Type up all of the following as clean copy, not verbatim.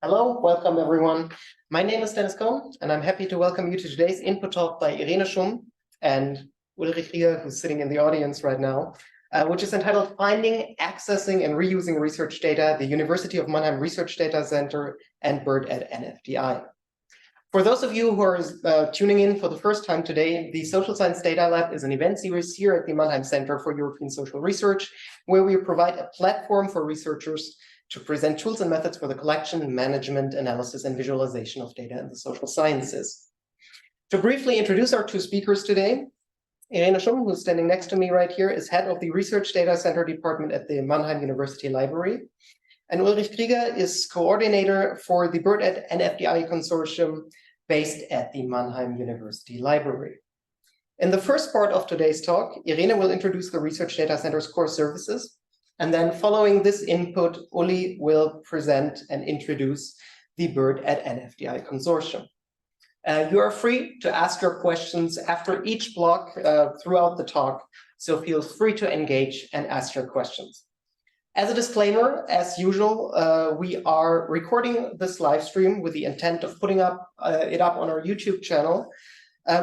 Hello, welcome everyone. My name is Dennis Cohn, and I'm happy to welcome you to today's input talk by Irene Schumm and Ulrich, Krieger, who's sitting in the audience right now, which is entitled Finding, Accessing, and Reusing Research Data, the University of Mannheim Research Data Center and BERD at NFDI. For those of you who are tuning in for the first time today, the Social Science Data Lab is an event series here at the Mannheim Center for European Social Research, where we provide a platform for researchers to present tools and methods for the collection, management, analysis, and visualization of data in the social sciences. To briefly introduce our two speakers today, Irene Schumm, who's standing next to me right here, is head of the Research Data Center Department at the Mannheim University Library. And Ulrich Krieger is coordinator for the BERD at NFDI consortium based at the Mannheim University Library. In the first part of today's talk, Irene will introduce the Research Data Center's core services. And then following this input, Uli will present and introduce the BERD at NFDI consortium. You are free to ask your questions after each block throughout the talk, so feel free to engage and ask your questions. As a disclaimer, as usual, we are recording this live stream with the intent of putting it up on our YouTube channel.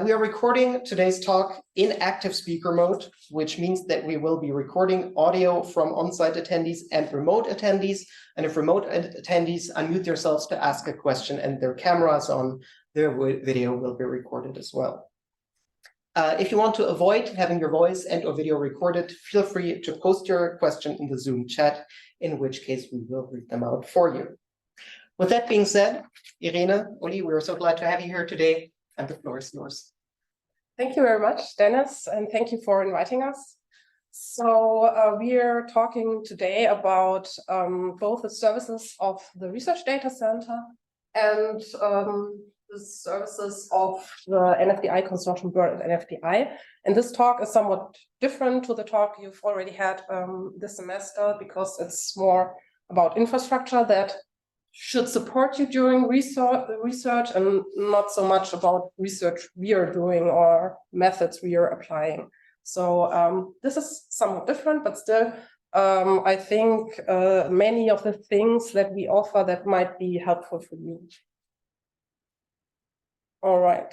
We are recording today's talk in active speaker mode, which means that we will be recording audio from on-site attendees and remote attendees. And if remote attendees unmute themselves to ask a question and their camera is on, their video will be recorded as well. If you want to avoid having your voice and or video recorded, feel free to post your question in the Zoom chat, in which case we will read them out for you. With that being said, Irene, Uli, we're so glad to have you here today, and the floor is yours. Thank you very much, Dennis, and thank you for inviting us. So we are talking today about both the services of the Research Data Center and the services of the NFDI consortium BERD at NFDI. And this talk is somewhat different to the talk you've already had this semester, because it's more about infrastructure that should support you during research and not so much about research we are doing or methods we are applying. So this is somewhat different, but still I think many of the things that we offer that might be helpful for you. All right.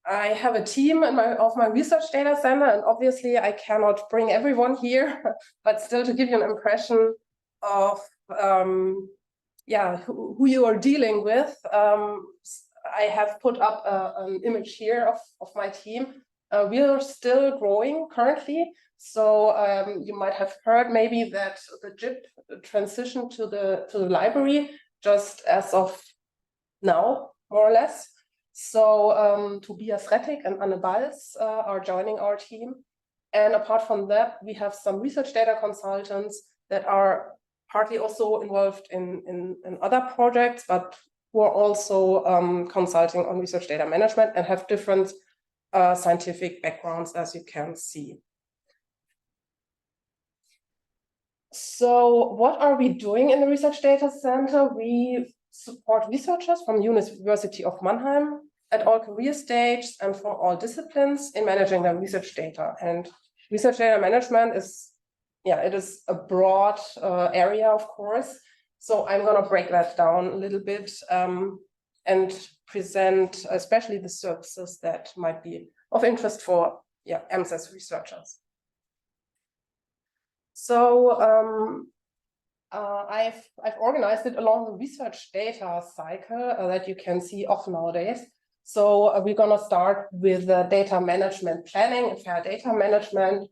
I have a team of my research data center, and obviously I cannot bring everyone here, but still to give you an impression of who you are dealing with, I have put up an image here of my team. We are still growing currently. So you might have heard maybe that the JIP transitioned to the library just as of now, more or less. So Tobias Rettig and Anne Balz are joining our team. And apart from that, we have some research data consultants that are partly also involved in other projects, but who are also consulting on research data management and have different scientific backgrounds, as you can see. So what are we doing in the Research Data Center? We support researchers from the University of Mannheim at all career stages and from all disciplines in managing their research data. And research data management is, it is a broad area, of course. So I'm going to break that down a little bit and present especially the services that might be of interest for MSAS researchers. So I've organized it along the research data cycle that you can see often nowadays. So we're going to start with data management planning and fair data management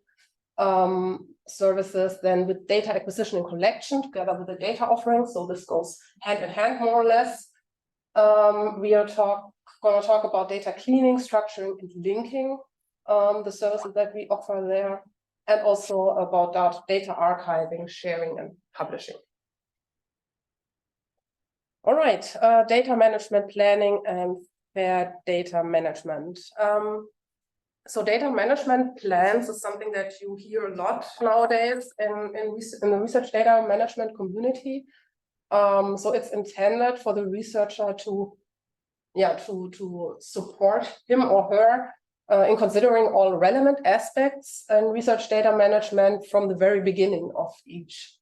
services, then with data acquisition and collection together with the data offering. So this goes hand in hand, more or less. We are going to talk about data cleaning, structuring, and linking the services that we offer there, and also about data archiving, sharing, and publishing. All right, data management planning and fair data management. So data management plans is something that you hear a lot nowadays in the research data management community. So it's intended for the researcher to support him or her in considering all relevant aspects and research data management from the very beginning of each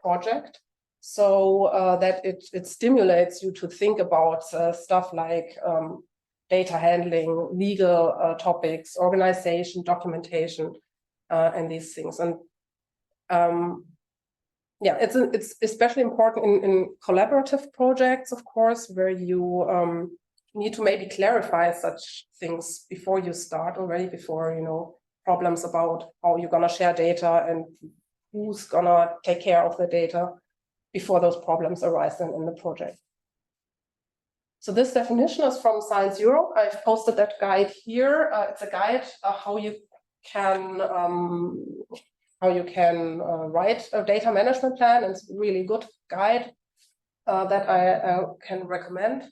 project, so that it stimulates you to think about stuff like data handling, legal topics, organization, documentation, and these things. And yeah, it's especially important in collaborative projects, of course, where you need to maybe clarify such things before you start already, before, you know, problems about how you're gonna share data and who's gonna take care of the data before those problems arise in the project. So this definition is from Science Europe. I've posted that guide here. It's a guide how you can write a data management plan. It's a really good guide that I can recommend.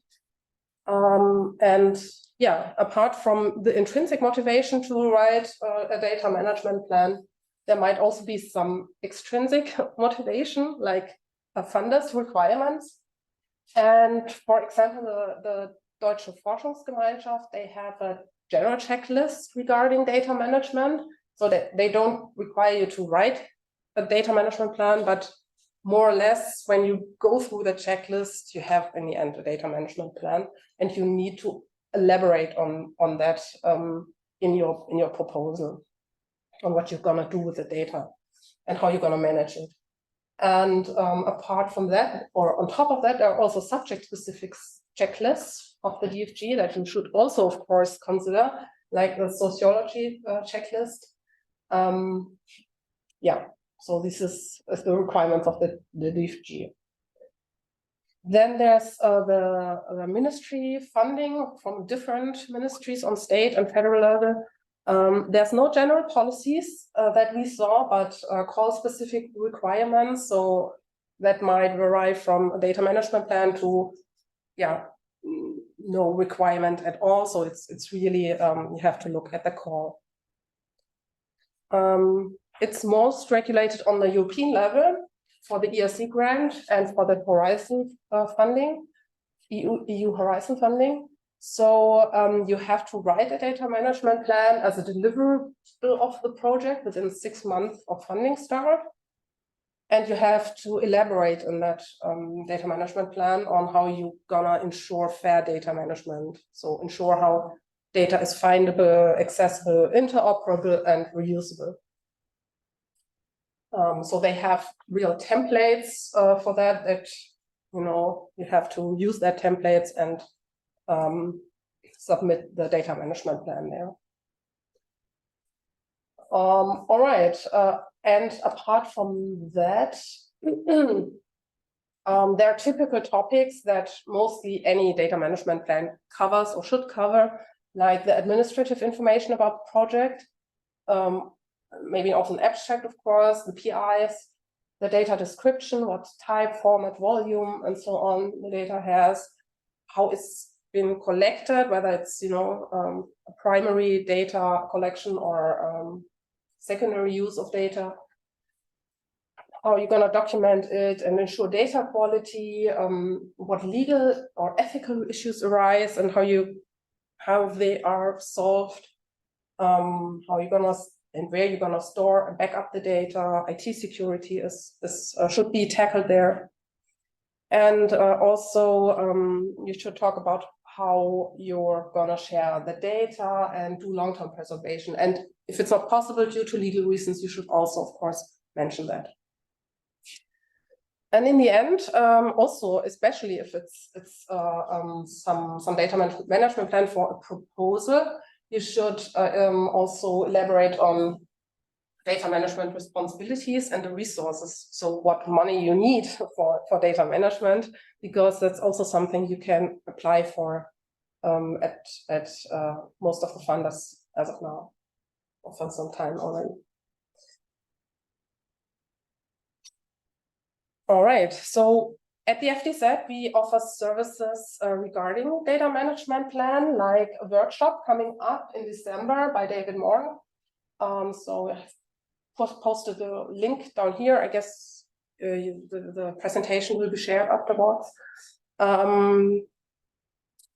And yeah, apart from the intrinsic motivation to write a data management plan, there might also be some extrinsic motivation, like funders' requirements. And for example, the Deutsche Forschungsgemeinschaft, they have a general checklist regarding data management, so that they don't require you to write a data management plan, but more or less when you go through the checklist, you have in the end a data management plan, and you need to elaborate on that in your proposal, on what you're gonna do with the data and how you're gonna manage it. And apart from that, or on top of that, there are also subject-specific checklists of the DFG that you should also, of course, consider, like the sociology checklist. Yeah, so this is the requirements of the DFG. Then there's the ministry funding from different ministries on state and federal level. There's no general policies that we saw, but call specific requirements. So that might vary from a data management plan to, yeah, no requirement at all. So it's really, you have to look at the call. It's most regulated on the European level for the ERC grant and for the Horizon funding, EU Horizon funding. So you have to write a data management plan as a deliverable of the project within 6 months of funding start. And you have to elaborate on that data management plan on how you're gonna ensure fair data management. So ensure how data is findable, accessible, interoperable, and reusable. So they have real templates for that, you know, you have to use their templates and submit the data management plan there. All right, and apart from that, there are typical topics that mostly any data management plan covers or should cover, like the administrative information about the project, maybe also an abstract, of course, the PIs, the data description, what type, format, volume, and so on the data has, how it's been collected, whether it's, you know, a primary data collection or secondary use of data, how you're going to document it and ensure data quality, what legal or ethical issues arise and how they are solved, how you're going to and where you're going to store and back up the data. IT security should be tackled there. And also you should talk about how you're going to share the data and do long-term preservation. And if it's not possible due to legal reasons, you should also, of course, mention that. And in the end, also, especially if it's some data management plan for a proposal, you should also elaborate on data management responsibilities and the resources. So what money you need for data management, because that's also something you can apply for at most of the funders as of now, or for some time already. All right, so at the FDZ, we offer services regarding data management plan, like a workshop coming up in December by David Moore. So I've posted the link down here. I guess the presentation will be shared afterwards.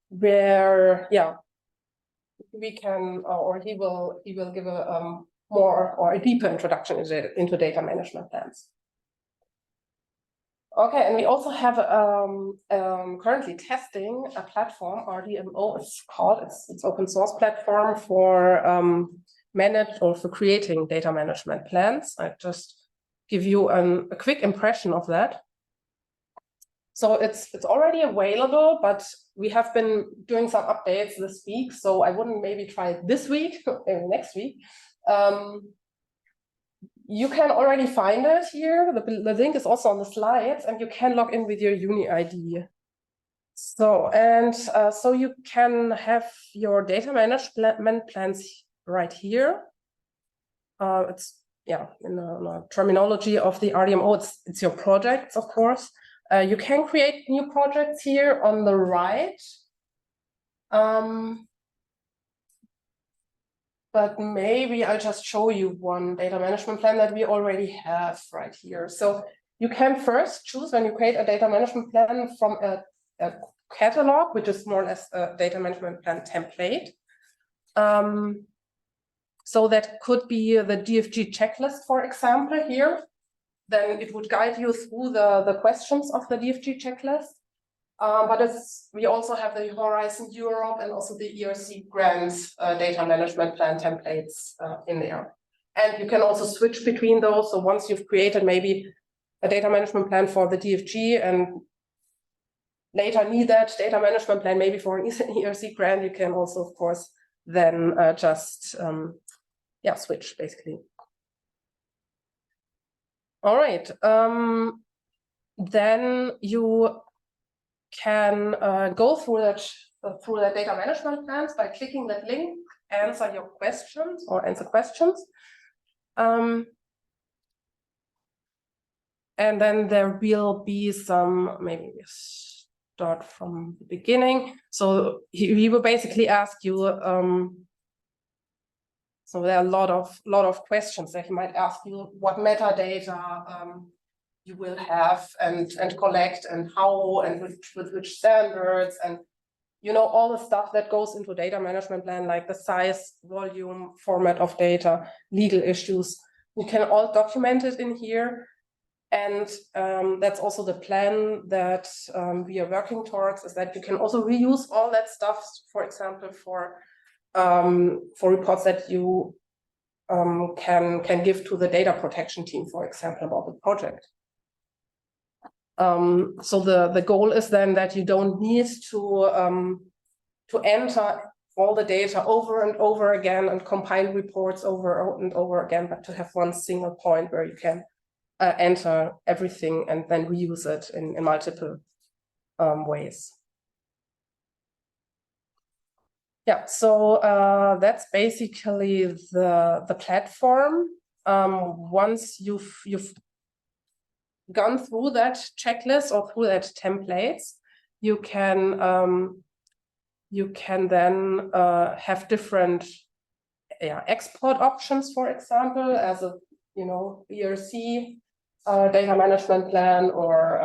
Where, yeah, we can, or he will give a more or a deeper introduction into data management plans. Okay, and we also have currently testing a platform, RDMO it's called. It's open source platform for for creating data management plans. I just give you a quick impression of that. So it's already available, but we have been doing some updates this week. So I wouldn't maybe try it this week, maybe next week. You can already find it here. The link is also on the slides, and you can log in with your uni ID. So so you can have your data management plans right here. It's in the terminology of the RDMO, it's your projects, of course. You can create new projects here on the right. But maybe I'll just show you one data management plan that we already have right here. So you can first choose, when you create a data management plan, from a catalog, which is more or less a data management plan template. So that could be the DFG checklist, for example, here. Then it would guide you through the questions of the DFG checklist. But we also have the Horizon Europe and also the ERC grants data management plan templates in there. And you can also switch between those. So once you've created maybe a data management plan for the DFG and later need that data management plan maybe for an ERC grant, you can also, of course, then just switch basically. All right. Then you can go through that data management plans by clicking that link, answer your questions or answer questions. And then there will be some, maybe we start from the beginning. So he will basically ask you, so there are a lot of questions that he might ask you, what metadata you will have and collect, and how, and with which standards, and all the stuff that goes into data management plan, like the size, volume, format of data, legal issues. You can all document it in here. And that's also the plan that we are working towards, is that you can also reuse all that stuff, for example, for reports that you can give to the data protection team, for example, about the project. So the goal is then that you don't need to enter all the data over and over again and compile reports over and over again, but to have one single point where you can enter everything and then reuse it in multiple ways. Yeah, so that's basically the platform. Once you've gone through that checklist or through that templates, you can then have different export options, for example, as a ERC data management plan, or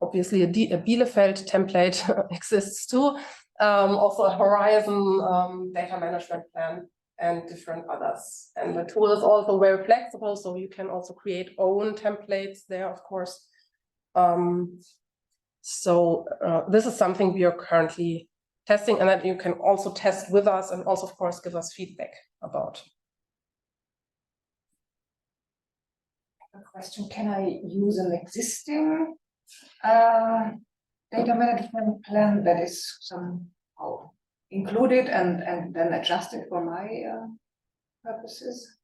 obviously a Bielefeld template exists too. Also a Horizon data management plan, and different others. And the tool is also very flexible, so you can also create own templates there, of course. So this is something we are currently testing, and that you can also test with us, and also, of course, give us feedback about. A question: can I use an existing data management plan that is somehow included and then adjusted for my purposes?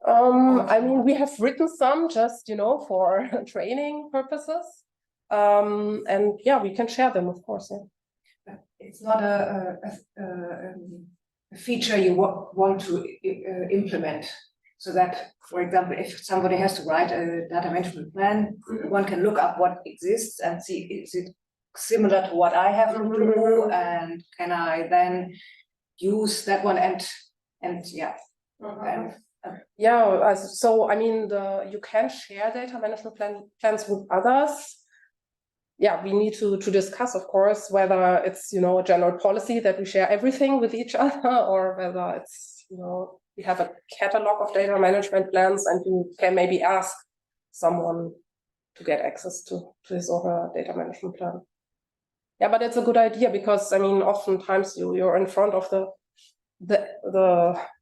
I mean, we have written some just for training purposes, and yeah, we can share them, of course. Yeah. It's not a feature you want to implement, so that, for example, if somebody has to write a data management plan, one can look up what exists and see, is it similar to what I have to do, and can I then use that one and yeah. Yeah, so I mean, you can share data management plans with others. yeah, we need to discuss, of course, whether it's, you know, a general policy that we share everything with each other, or whether it's, you know, we have a catalog of data management plans and you can maybe ask someone to get access to his or her data management plan. Yeah, but it's a good idea because, I mean, oftentimes you're in front of the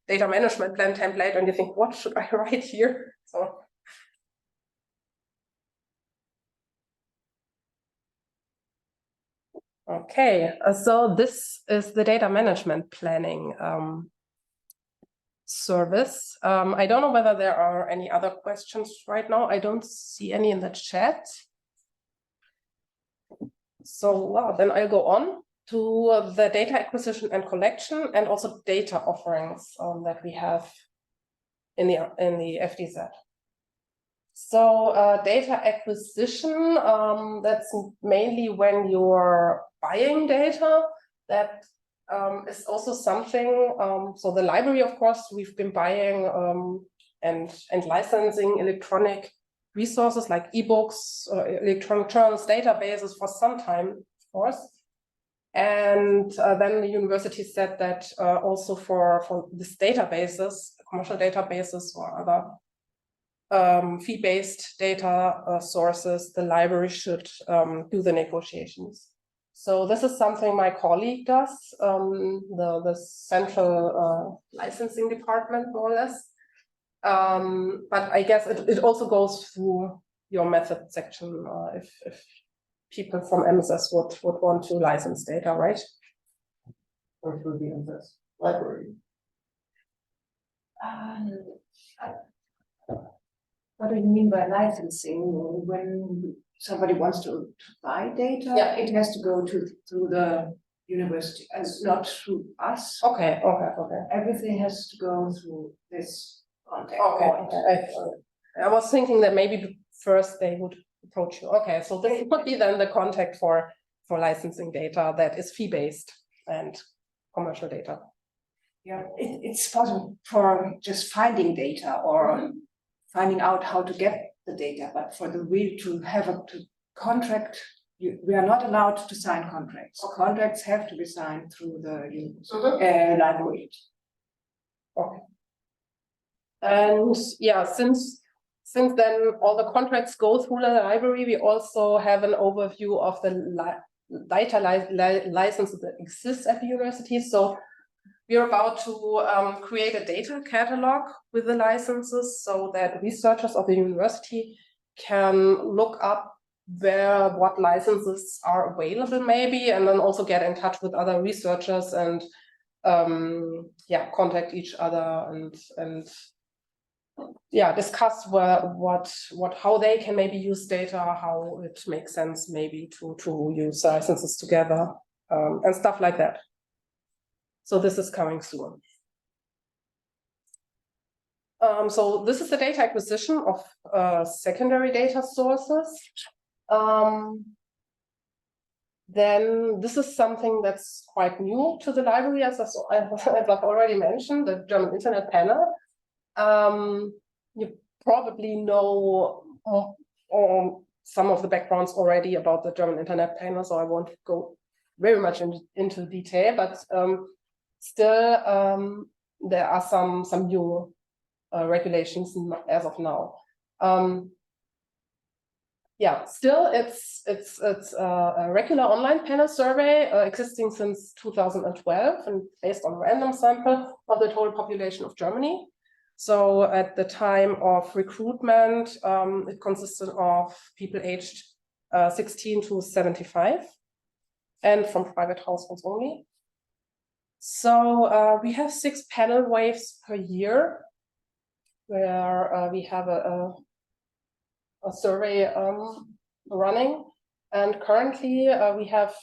data management plan template and you think, what should I write here? So. Okay, so this is the data management planning service. I don't know whether there are any other questions right now. I don't see any in the chat. So, well, then I'll go on to the data acquisition and collection and also data offerings that we have in the FDZ. So data acquisition, that's mainly when you're buying data. That is also something, so the library, of course, we've been buying and licensing electronic resources like ebooks, electronic journals, databases for some time, of course. And then the university said that also for these databases, commercial databases or other fee-based data sources, the library should do the negotiations. So this is something my colleague does, the central licensing department, more or less. But I guess it also goes through your method section if people from MSS would want to license data, right? Or through the MSS library. What do you mean by licensing? When somebody wants to buy data, Yeah. it has to go through the university, and not through us. Okay. Everything has to go through this contact point. I was thinking that maybe first they would approach you. Okay, so this would be then the contact for licensing data that is fee-based and commercial data. Yeah, it's possible for just finding data or finding out how to get the data, but for the real to have a contract, we are not allowed to sign contracts. So contracts have to be signed through the library. Okay. And yeah, since then all the contracts go through the library, we also have an overview of the data licenses that exist at the university. So we're about to create a data catalog with the licenses so that researchers of the university can look up what licenses are available maybe, and then also get in touch with other researchers and contact each other and discuss how they can maybe use data, how it makes sense maybe to use licenses together and stuff like that. So this is coming soon. So this is the data acquisition of secondary data sources. Then this is something that's quite new to the library, as I've already mentioned, the German Internet Panel. You probably know some of the backgrounds already about the German Internet Panel, so I won't go very much into detail, but still there are some new regulations as of now. Still it's a regular online panel survey existing since 2012 and based on a random sample of the total population of Germany. So at the time of recruitment, it consisted of people aged 16 to 75 and from private households only. So we have 6 panel waves per year where we have a survey running, and currently we have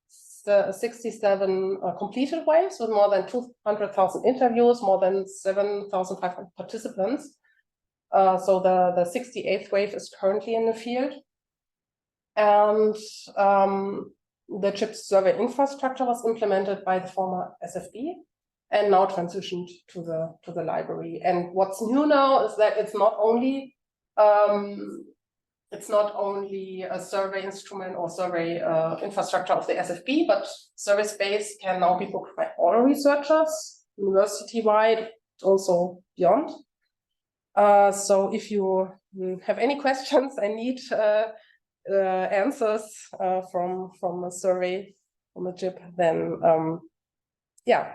67 completed waves with more than 200,000 interviews, more than 7,500 participants. So the 68th wave is currently in the field, and the CHIP survey infrastructure was implemented by the former SFB and now transitioned to the library. And what's new now is that it's not only it's not only a survey instrument or survey infrastructure of the SFB, but survey space can now be booked by all researchers, university-wide, also beyond. So if you have any questions, I need answers from a survey, from a JIP, then yeah,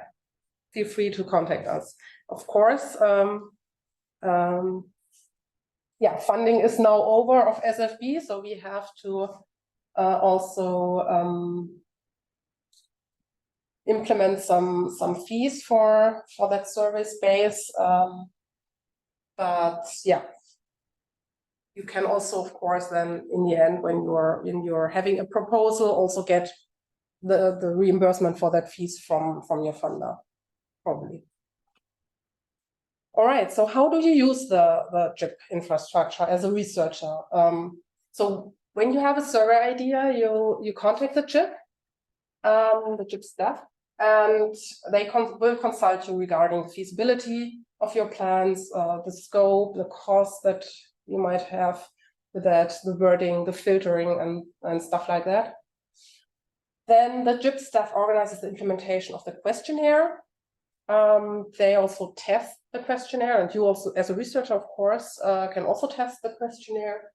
feel free to contact us. Of course, yeah, funding is now over of SFB, so we have to also implement some fees for that survey space. But yeah, you can also, of course, then in the end, when you're having a proposal, also get the reimbursement for that fees from your funder, probably. All right, so how do you use the JIP infrastructure as a researcher? So when you have a survey idea, you contact the JIP staff, and they will consult you regarding feasibility of your plans, the scope, the cost that you might have with that, the wording, the filtering, and stuff like that. Then the JIP staff organizes the implementation of the questionnaire. They also test the questionnaire, and you also, as a researcher, of course, can also test the questionnaire.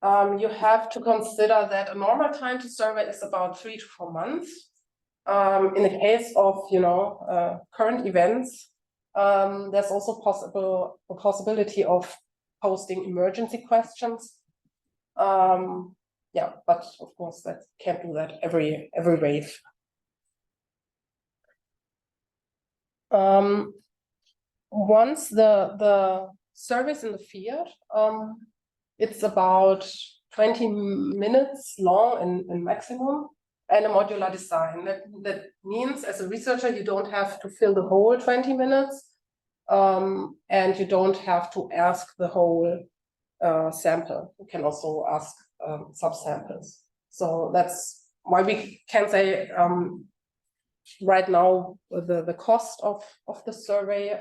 You have to consider that a normal time to survey is about 3 to 4 months. In the case of, current events, there's also a possibility of posting emergency questions. Yeah, but of course that can't do that every wave. Once the survey's in the field, it's about 20 minutes long in maximum, and a modular design. That means, as a researcher, you don't have to fill the whole 20 minutes, and you don't have to ask the whole sample. You can also ask subsamples. So that's why we can say right now the cost of the survey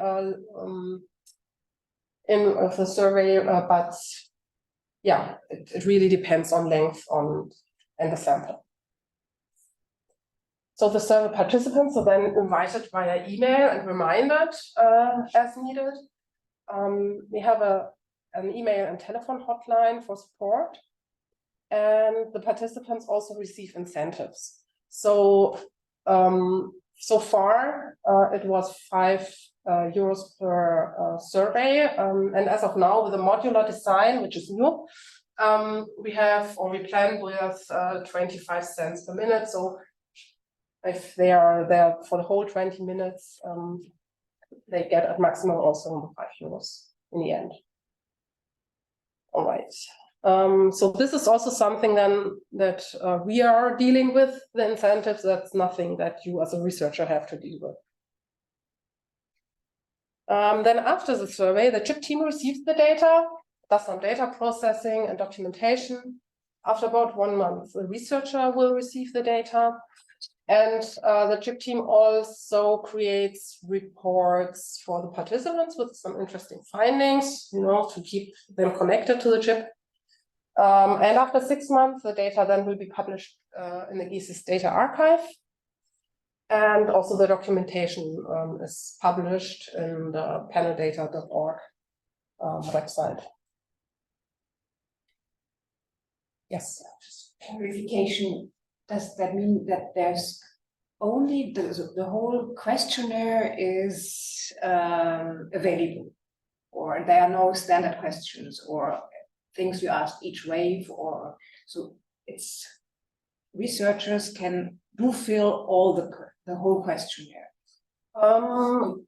but yeah, it really depends on length and the sample. So the survey participants are then invited via email and reminded as needed. We have an email and telephone hotline for support, and the participants also receive incentives. So so far it was 5 euros per survey, and as of now, with a modular design, which is new, we plan with 25 cents per minute. So if they are there for the whole 20 minutes, they get at maximum also 5 euros in the end. All right. So this is also something then that we are dealing with, the incentives. That's nothing that you as a researcher have to deal with. Then after the survey, the JIP team receives the data, does some data processing and documentation. After about 1 month, the researcher will receive the data, and the JIP team also creates reports for the participants with some interesting findings, to keep them connected to the JIP. And after 6 months, the data then will be published in the GESIS data archive. And also the documentation is published in the paneldata.org website. Yes. Clarification, does that mean that there's only the whole questionnaire is available, or there are no standard questions or things you ask each wave, or so it's researchers can fill all the whole questionnaire?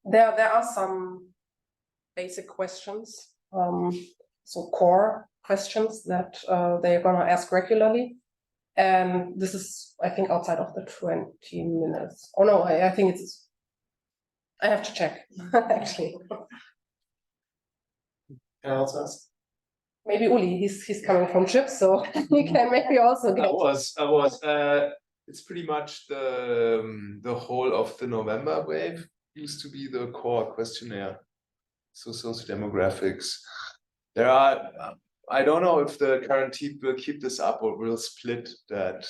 There are some basic questions, so core questions that they're gonna ask regularly, and this is, I think, outside of the 20 minutes. Oh no, I think it's. I have to check actually. Can I also ask? Maybe Uli, he's coming from JIP, so he can maybe also get. I was. It's pretty much the whole of the November wave used to be the core questionnaire. So sociodemographics. There are I don't know if the current team will keep this up or will split that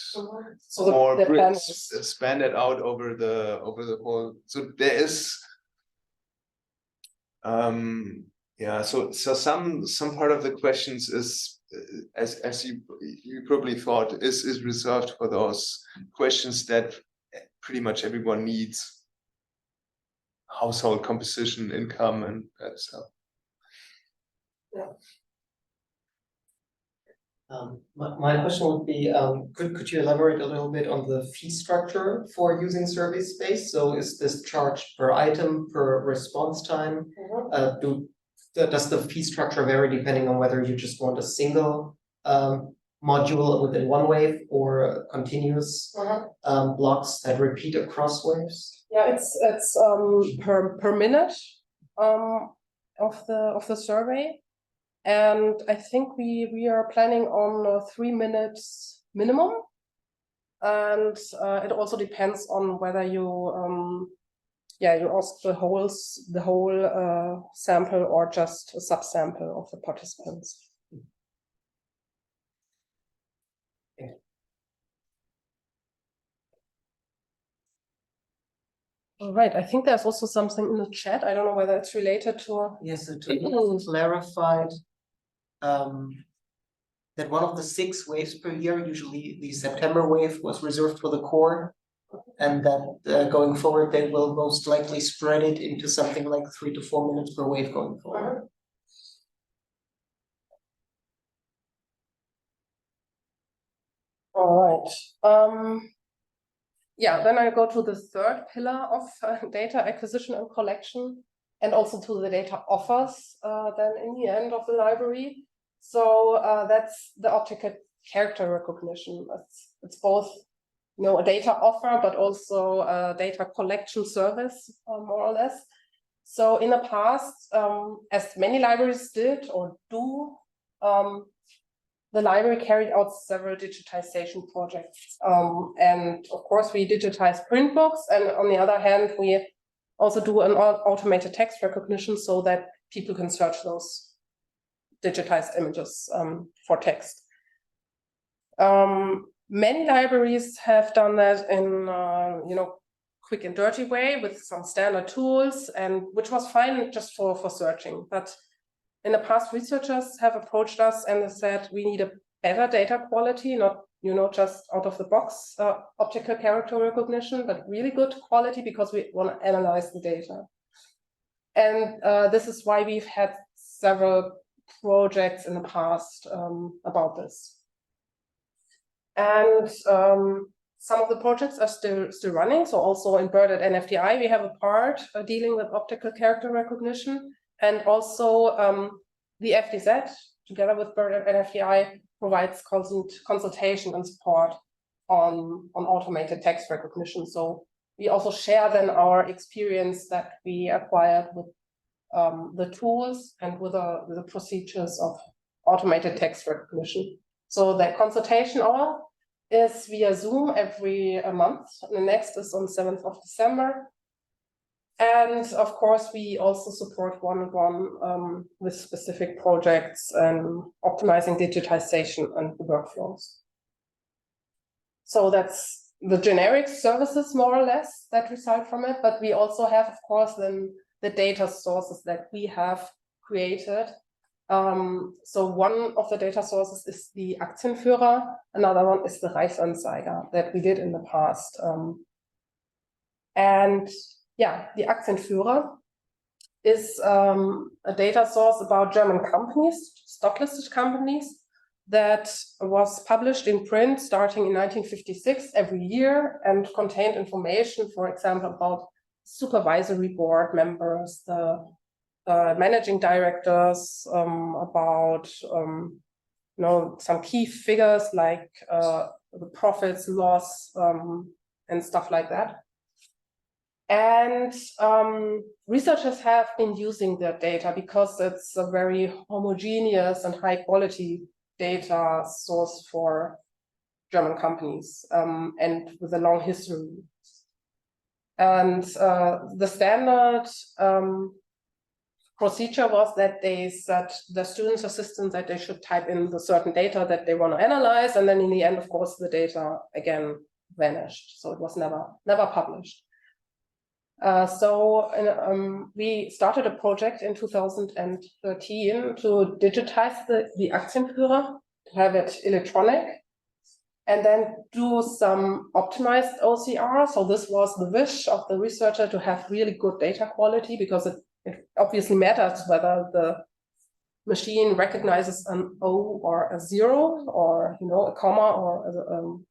So more the plan span it out over the whole. So there is yeah, so some part of the questions is as you probably thought is reserved for those questions that pretty much everyone needs: household composition, income, and that stuff. Yeah. My question would be, could you elaborate a little bit on the fee structure for using survey space? So is this charged per item, per response time? Does the fee structure vary depending on whether you just want a single module within one wave or continuous blocks that repeat across waves? Yeah, it's per minute of the survey. And I think we are planning on 3 minutes minimum. And it also depends on whether you you ask the whole sample or just a subsample of the participants. Okay. All right, I think there's also something in the chat. I don't know whether it's related to. Yes, so to be clarified, that one of the 6 waves per year, usually the September wave, was reserved for the core, and that going forward they will most likely spread it into something like 3 to 4 minutes per wave going forward. All right. Yeah, then I go to the third pillar of data acquisition and collection, and also to the data offers then in the end of the library. So that's the optical character recognition. It's both, a data offer, but also a data collection service, more or less. So in the past, as many libraries did or do, the library carried out several digitization projects. And of course, we digitize print books, and on the other hand, we also do an automated text recognition so that people can search those digitized images for text. Many libraries have done that in quick and dirty way with some standard tools, and which was fine just for searching. But in the past, researchers have approached us and said we need a better data quality, not just out of the box optical character recognition, but really good quality because we want to analyze the data. And this is why we've had several projects in the past about this. And some of the projects are still running. So also in BERD at NFDI, we have a part dealing with optical character recognition, and also the FDZ, together with BERD at NFDI, provides consultation and support on automated text recognition. So we also share then our experience that we acquired with the tools and with the procedures of automated text recognition. So the consultation hour is via Zoom every month. The next is on 7th of December. And of course, we also support one-on-one with specific projects and optimizing digitization and the workflows. So that's the generic services, more or less, that result from it. But we also have, of course, then the data sources that we have created. So one of the data sources is the Aktienführer, another one is the Reichsanzeiger that we did in the past. And yeah, the Aktienführer is a data source about German companies, stock-listed companies, that was published in print starting in 1956 every year and contained information, for example, about supervisory board members, the managing directors, about some key figures like the profits, loss, and stuff like that. And researchers have been using that data because it's a very homogeneous and high quality data source for German companies, and with a long history. And the standard procedure was that they said the students' assistants that they should type in the certain data that they want to analyze, and then in the end, of course, the data again vanished. So it was never published. We started a project in 2013 to digitize the Aktienführer, to have it electronic, and then do some optimized OCR. So this was the wish of the researcher, to have really good data quality, because it obviously matters whether the machine recognizes an O or a 0, or a comma, or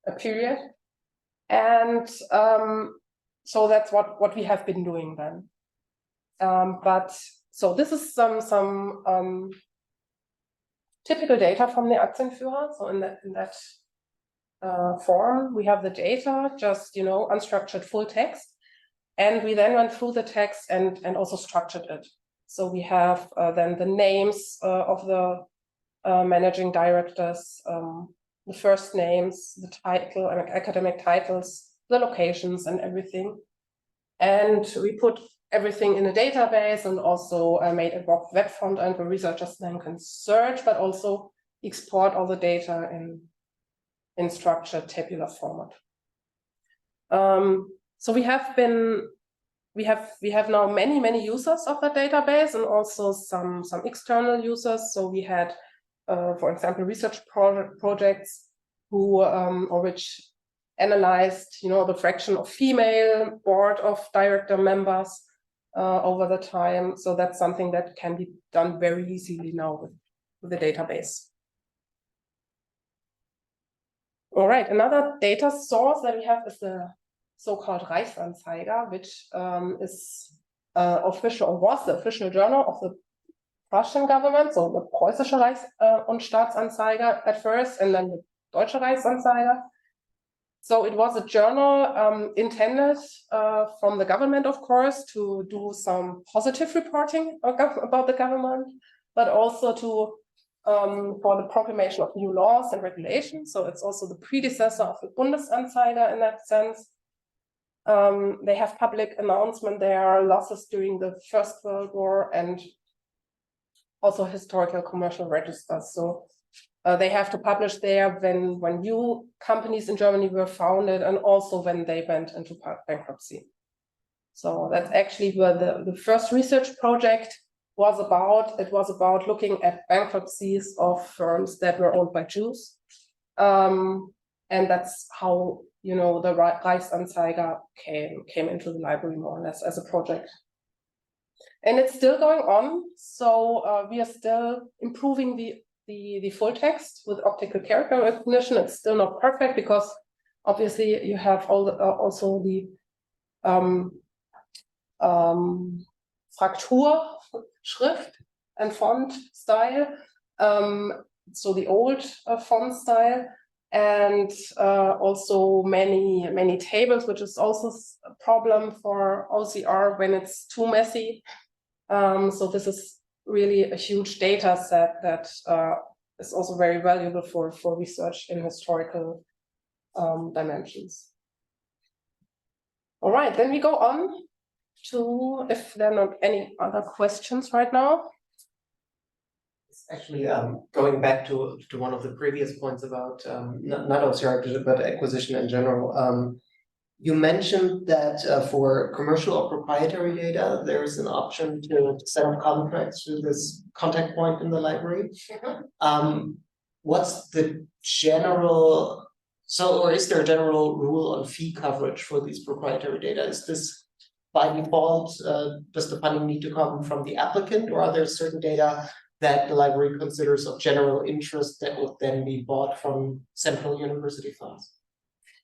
a period. And so that's what we have been doing then. So this is some typical data from the Aktienführer. So in that form, we have the data, just unstructured full text, and we then went through the text and also structured it. So we have then the names of the managing directors, the first names, the title, academic titles, the locations, and everything. And we put everything in a database, and also made a web front end where researchers then can search, but also export all the data in structured tabular format. So we have now many users of the database, and also some external users. So we had, for example, research projects who which analyzed, the fraction of female board of director members over the time. So that's something that can be done very easily now with the database. All right, another data source that we have is the so-called Reichsanzeiger, which is official, or was the official journal of the Prussian government, so the Preußische Reichs- und Staatsanzeiger at first, and then the Deutsche Reichsanzeiger. So it was a journal intended from the government, of course, to do some positive reporting about the government, but also to for the proclamation of new laws and regulations. So it's also the predecessor of the Bundesanzeiger in that sense. They have public announcement there, losses during the First World War, and also historical commercial registers. So they have to publish there when new companies in Germany were founded, and also when they went into bankruptcy. So that's actually where the first research project was about. It was about looking at bankruptcies of firms that were owned by Jews. And that's how, the Reichsanzeiger came into the library more or less as a project. And it's still going on. So we are still improving the full text with optical character recognition. It's still not perfect, because obviously you have also the Fraktur, Schrift and font style. So the old font style, and also many tables, which is also a problem for OCR when it's too messy. So this is really a huge data set that is also very valuable for research in historical dimensions. All right, then we go on to, if there are not any other questions right now. Actually, going back to one of the previous points about not OCR, but acquisition in general. You mentioned that for commercial or proprietary data, there is an option to set up contracts through this contact point in the library. What's the general, or is there a general rule on fee coverage for these proprietary data? Is this by default, does the funding need to come from the applicant, or are there certain data that the library considers of general interest that would then be bought from central university funds?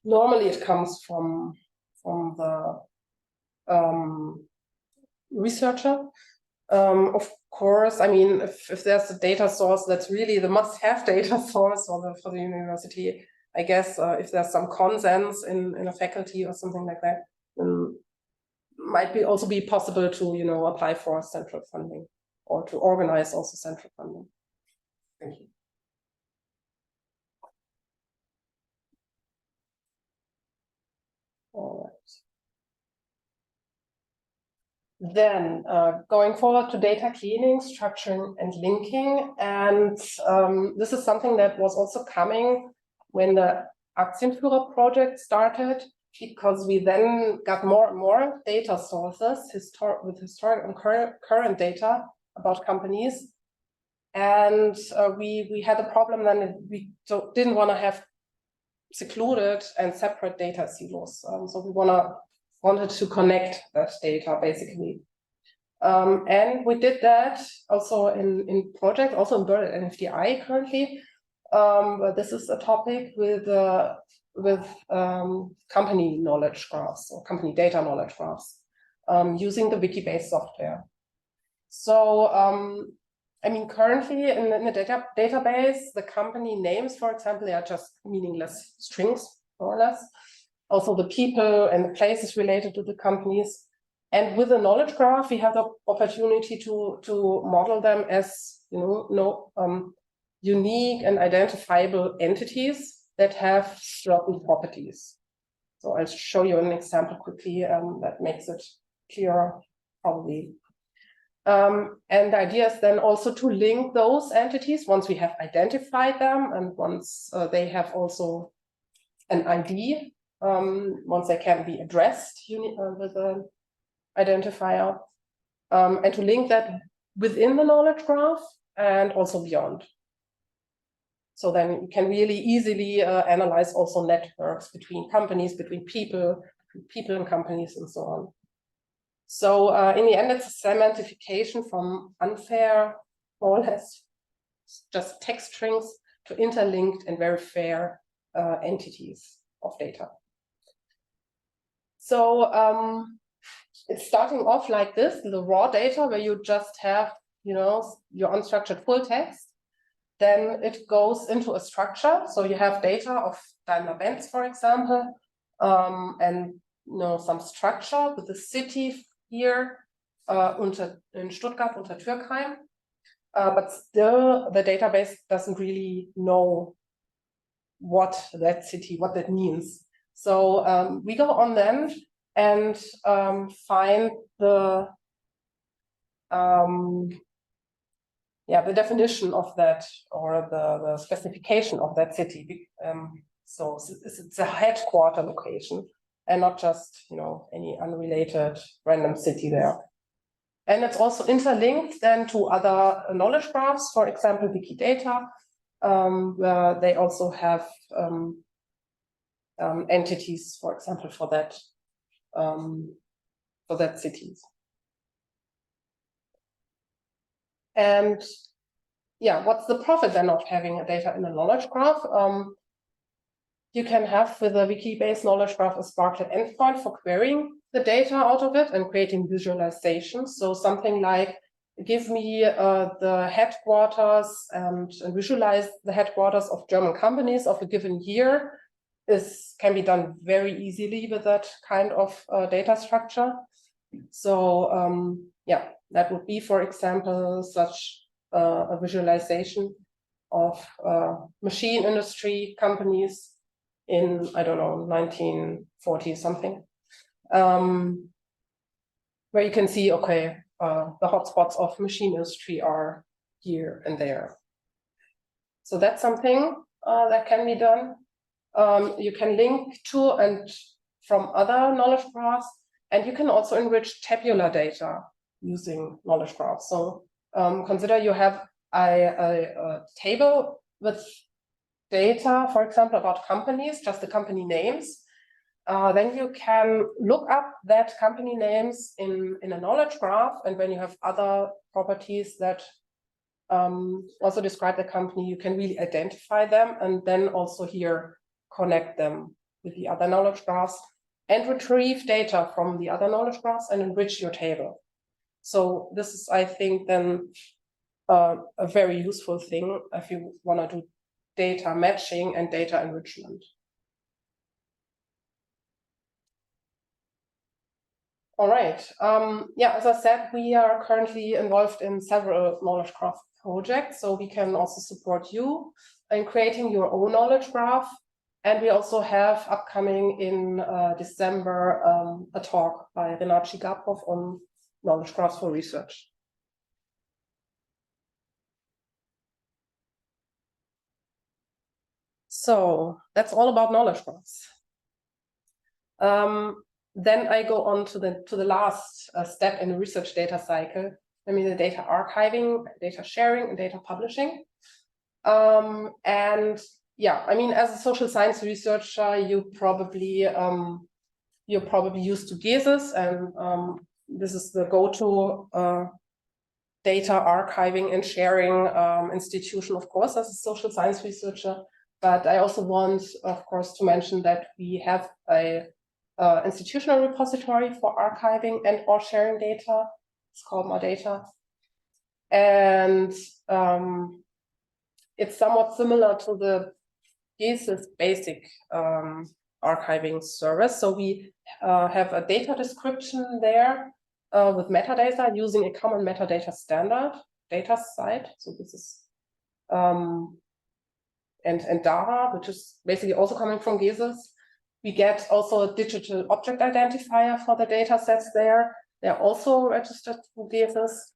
Normally it comes from the researcher. Of course, I mean, if there's a data source that's really the must-have data source for the university, I guess if there's some consens in a faculty or something like that, then might also be possible to apply for central funding, or to organize also central funding. Thank you. All right. Then going forward to data cleaning, structuring, and linking. And this is something that was also coming when the Aktienführer project started, because we then got more and more data sources with historic and current data about companies. And we had a problem then. We didn't want to have secluded and separate data silos. So we wanted to connect that data basically. And we did that also in project, also in BERD and NFDI currently. But this is a topic with company knowledge graphs or company data knowledge graphs using the wiki-based software. So I mean, currently in the database, the company names, for example, they are just meaningless strings, more or less. Also the people and the places related to the companies. And with the knowledge graph, we have the opportunity to model them as unique and identifiable entities that have certain properties. So I'll show you an example quickly that makes it clearer, probably. And the idea is then also to link those entities once we have identified them and once they have also an ID, once they can be addressed with an identifier, and to link that within the knowledge graph and also beyond. So then you can really easily analyze also networks between companies, between people and companies, and so on. So in the end, it's a semantification from unfair, more or less, just text strings to interlinked and very fair entities of data. So it's starting off like this, the raw data where you just have, your unstructured full text. Then it goes into a structure. So you have data of Daimler-Benz, for example, and some structure with the city here in Stuttgart unter Türkheim. But still, the database doesn't really know what that city, what that means. So we go on then and find the definition of that, or the specification of that city. So it's a headquarter location and not just any unrelated random city there. And it's also interlinked then to other knowledge graphs, for example, Wikidata, where they also have entities, for example, for that cities. And what's the profit then of having a data in a knowledge graph? You can have with a wiki-based knowledge graph a Sparklet endpoint for querying the data out of it and creating visualizations. So something like, give me the headquarters and visualize the headquarters of German companies of a given year can be done very easily with that kind of data structure. So that would be, for example, such a visualization of machine industry companies in, I don't know, 1940 something, where you can see, okay, the hotspots of machine industry are here and there. So that's something that can be done. You can link to and from other knowledge graphs, and you can also enrich tabular data using knowledge graphs. So consider you have a table with data, for example, about companies, just the company names. Then you can look up that company names in a knowledge graph, and when you have other properties that also describe the company, you can really identify them and then also here connect them with the other knowledge graphs and retrieve data from the other knowledge graphs and enrich your table. So this is, I think, then a very useful thing if you want to do data matching and data enrichment. All right. As I said, we are currently involved in several knowledge graph projects, so we can also support you in creating your own knowledge graph. And we also have upcoming in December a talk by Renat Gabrov on knowledge graphs for research. So that's all about knowledge graphs. Then I go on to the last step in the research data cycle. I mean, the data archiving, data sharing, and data publishing. And yeah, I mean, as a social science researcher, you're probably used to GESIS, and this is the go-to data archiving and sharing institution, of course, as a social science researcher. But I also want, of course, to mention that we have a institutional repository for archiving and or sharing data. It's called MyData. And it's somewhat similar to the GESIS basic archiving service. So we have a data description there with metadata using a common metadata standard data site. So this is and DARA, which is basically also coming from GESIS. We get also a digital object identifier for the data sets there. They're also registered through GESIS.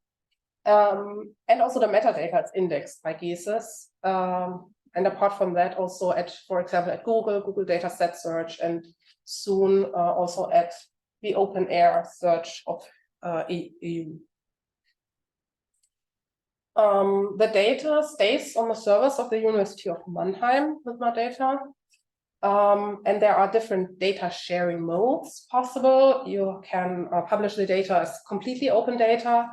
And also the metadata is indexed by GESIS. And apart from that, also at, for example, at Google Data Set Search, and soon also at the open air search of EU. The data stays on the servers of the University of Mannheim with MyData. And there are different data sharing modes possible. You can publish the data as completely open data.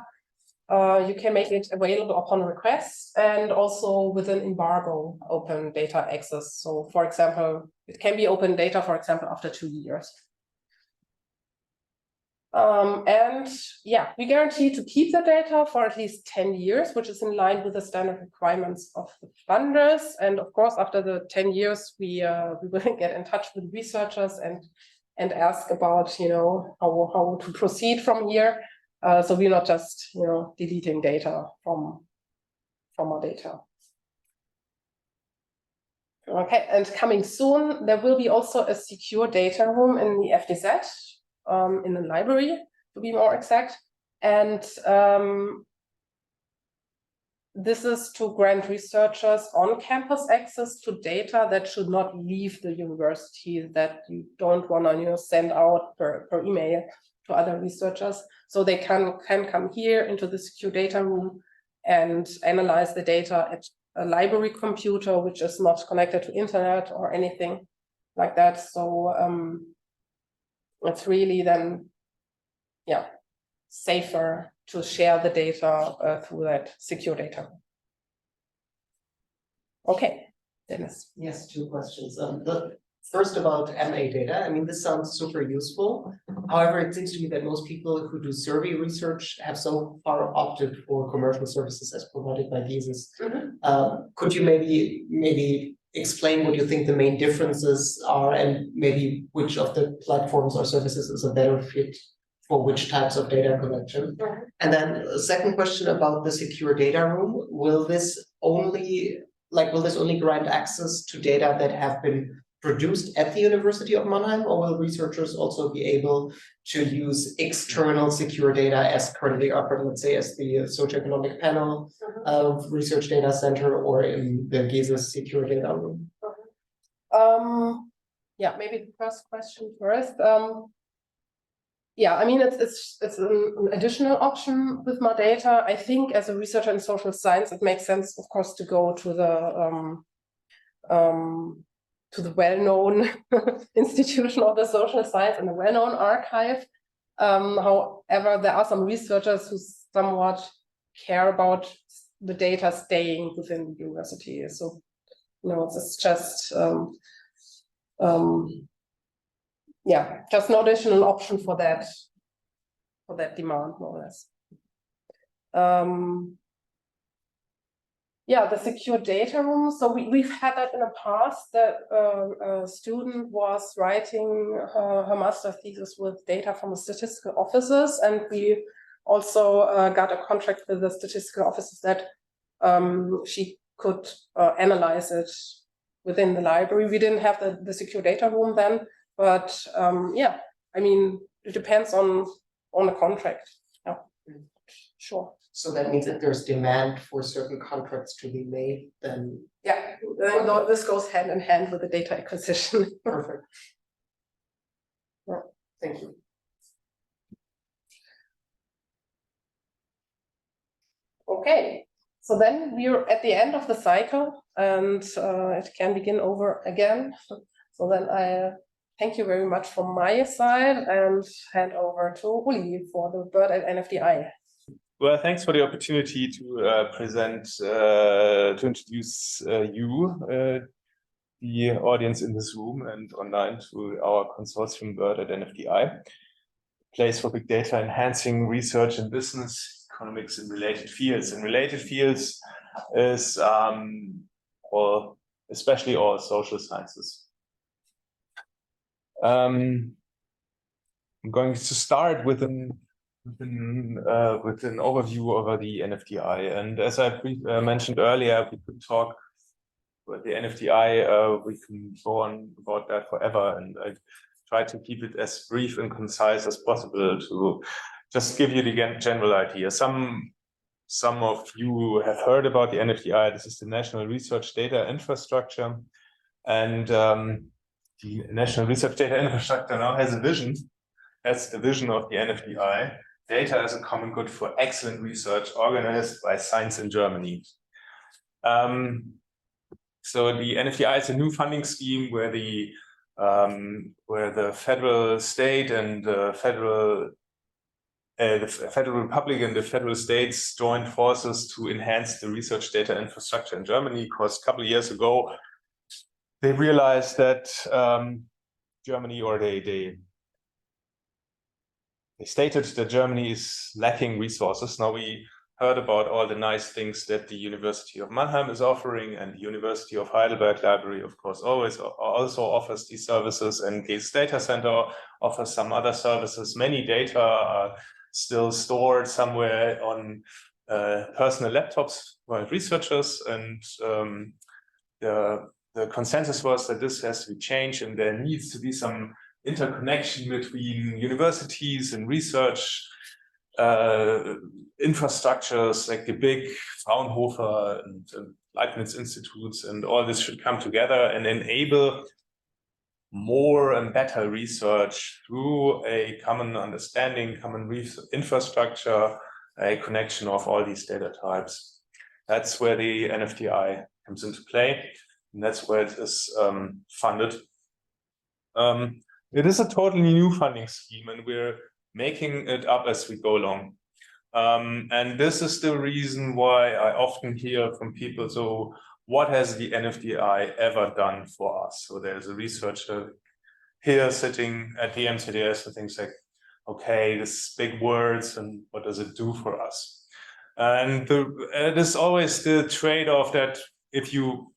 You can make it available upon request, and also with an embargo open data access. So for example, it can be open data, for example, after 2 years. And yeah, we guarantee to keep the data for at least 10 years, which is in line with the standard requirements of the funders. And of course, after the 10 years, we will get in touch with researchers and ask about, you know, how to proceed from here. So we're not just, you know, deleting data from our data. Okay, and coming soon, there will be also a secure data room in the FDZ. In the library, to be more exact. And this is to grant researchers on-campus access to data that should not leave the university, that you don't want to, you know, send out per email to other researchers. So they can come here into the secure data room and analyze the data at a library computer, which is not connected to internet or anything like that. So it's really then, yeah, safer to share the data through that secure data. Okay, Dennis. Yes, 2 questions. The first about MA data. I mean, this sounds super useful. However, it seems to me that most people who do survey research have so far opted for commercial services as provided by GESIS. Could you maybe explain what you think the main differences are, and maybe which of the platforms or services is a better fit for which types of data collection? And then a second question about the secure data room. Will this only grant access to data that have been produced at the University of Mannheim, or will researchers also be able to use external secure data as currently offered, let's say, as the socioeconomic panel of Research Data Center or in the GESIS secure data room? Yeah, maybe the first question first. Yeah, I mean, it's an additional option with MyData. I think as a researcher in social science, it makes sense, of course, to go to the well-known institution of the social science and the well-known archive. However, there are some researchers who somewhat care about the data staying within the university. So, you know, it's just yeah, just no additional option for that demand, more or less. Yeah, the secure data room. So we've had that in the past, that a student was writing her master thesis with data from the statistical offices, and we also got a contract with the statistical offices that she could analyze it within the library. We didn't have the secure data room then, but yeah, I mean, it depends on the contract. Yeah. Sure. So that means if there's demand for certain contracts to be made, then Yeah, this goes hand in hand with the data acquisition. perfect. Yeah. Thank you. Okay, so then we're at the end of the cycle and it can begin over again. So then I thank you very much from my side and hand over to Uli for the BERD at NFDI. Well, thanks for the opportunity to to introduce the audience in this room and online to our consortium BERD at NFDI, place for big data enhancing research in business, economics, and related fields. And related fields is especially all social sciences. I'm going to start with an overview over the NFDI. And as I mentioned earlier, we could talk about the NFDI, we can go on about that forever. And I try to keep it as brief and concise as possible to just give you the general idea. Some of you have heard about the NFDI. This is the National Research Data Infrastructure. And the National Research Data Infrastructure now has a vision. That's the vision of the NFDI. Data as a common good for excellent research organized by science in Germany. So the NFDI is a new funding scheme where the federal state and the Federal Republic and the federal states joined forces to enhance the research data infrastructure in Germany. Because a couple of years ago, they realized that Germany, or they stated that Germany is lacking resources. Now we heard about all the nice things that the University of Mannheim is offering, and the University of Heidelberg Library, of course, also offers these services, and Gates Data Center offers some other services. Many data are still stored somewhere on personal laptops by researchers, and the consensus was that this has to be changed, and there needs to be some interconnection between universities and research infrastructures like the big Fraunhofer and Leibniz institutes, and all this should come together and enable more and better research through a common understanding, common infrastructure, a connection of all these data types. That's where the NFDI comes into play, and that's where it is funded. It is a totally new funding scheme, and we're making it up as we go along. And this is the reason why I often hear from people, so what has the NFDI ever done for us? So there's a researcher here sitting at the MCDS and things like, okay, this is big words, and what does it do for us? And it is always the trade-off that if you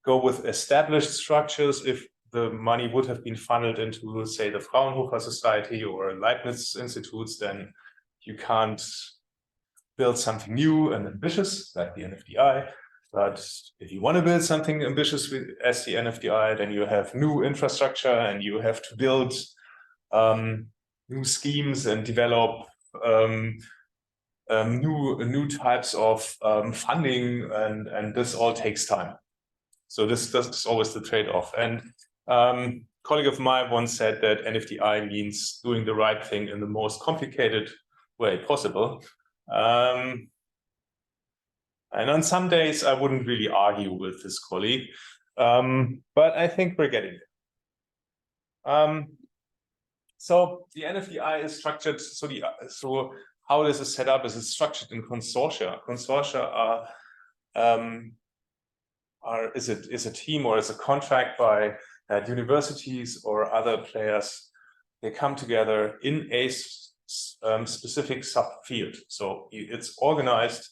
go with established structures, if the money would have been funneled into, say, the Fraunhofer Society or Leibniz institutes, then you can't build something new and ambitious like the NFDI. But if you want to build something ambitious as the NFDI, then you have new infrastructure, and you have to build new schemes and develop new types of funding, and this all takes time. So this is always the trade-off. And colleague of mine once said that NFDI means doing the right thing in the most complicated way possible. And on some days, I wouldn't really argue with this colleague, but I think we're getting there. So the NFDI is structured, so how this is set up is it's structured in consortia. Consortia is a team or is a contract by universities or other players. They come together in a specific subfield. So it's organized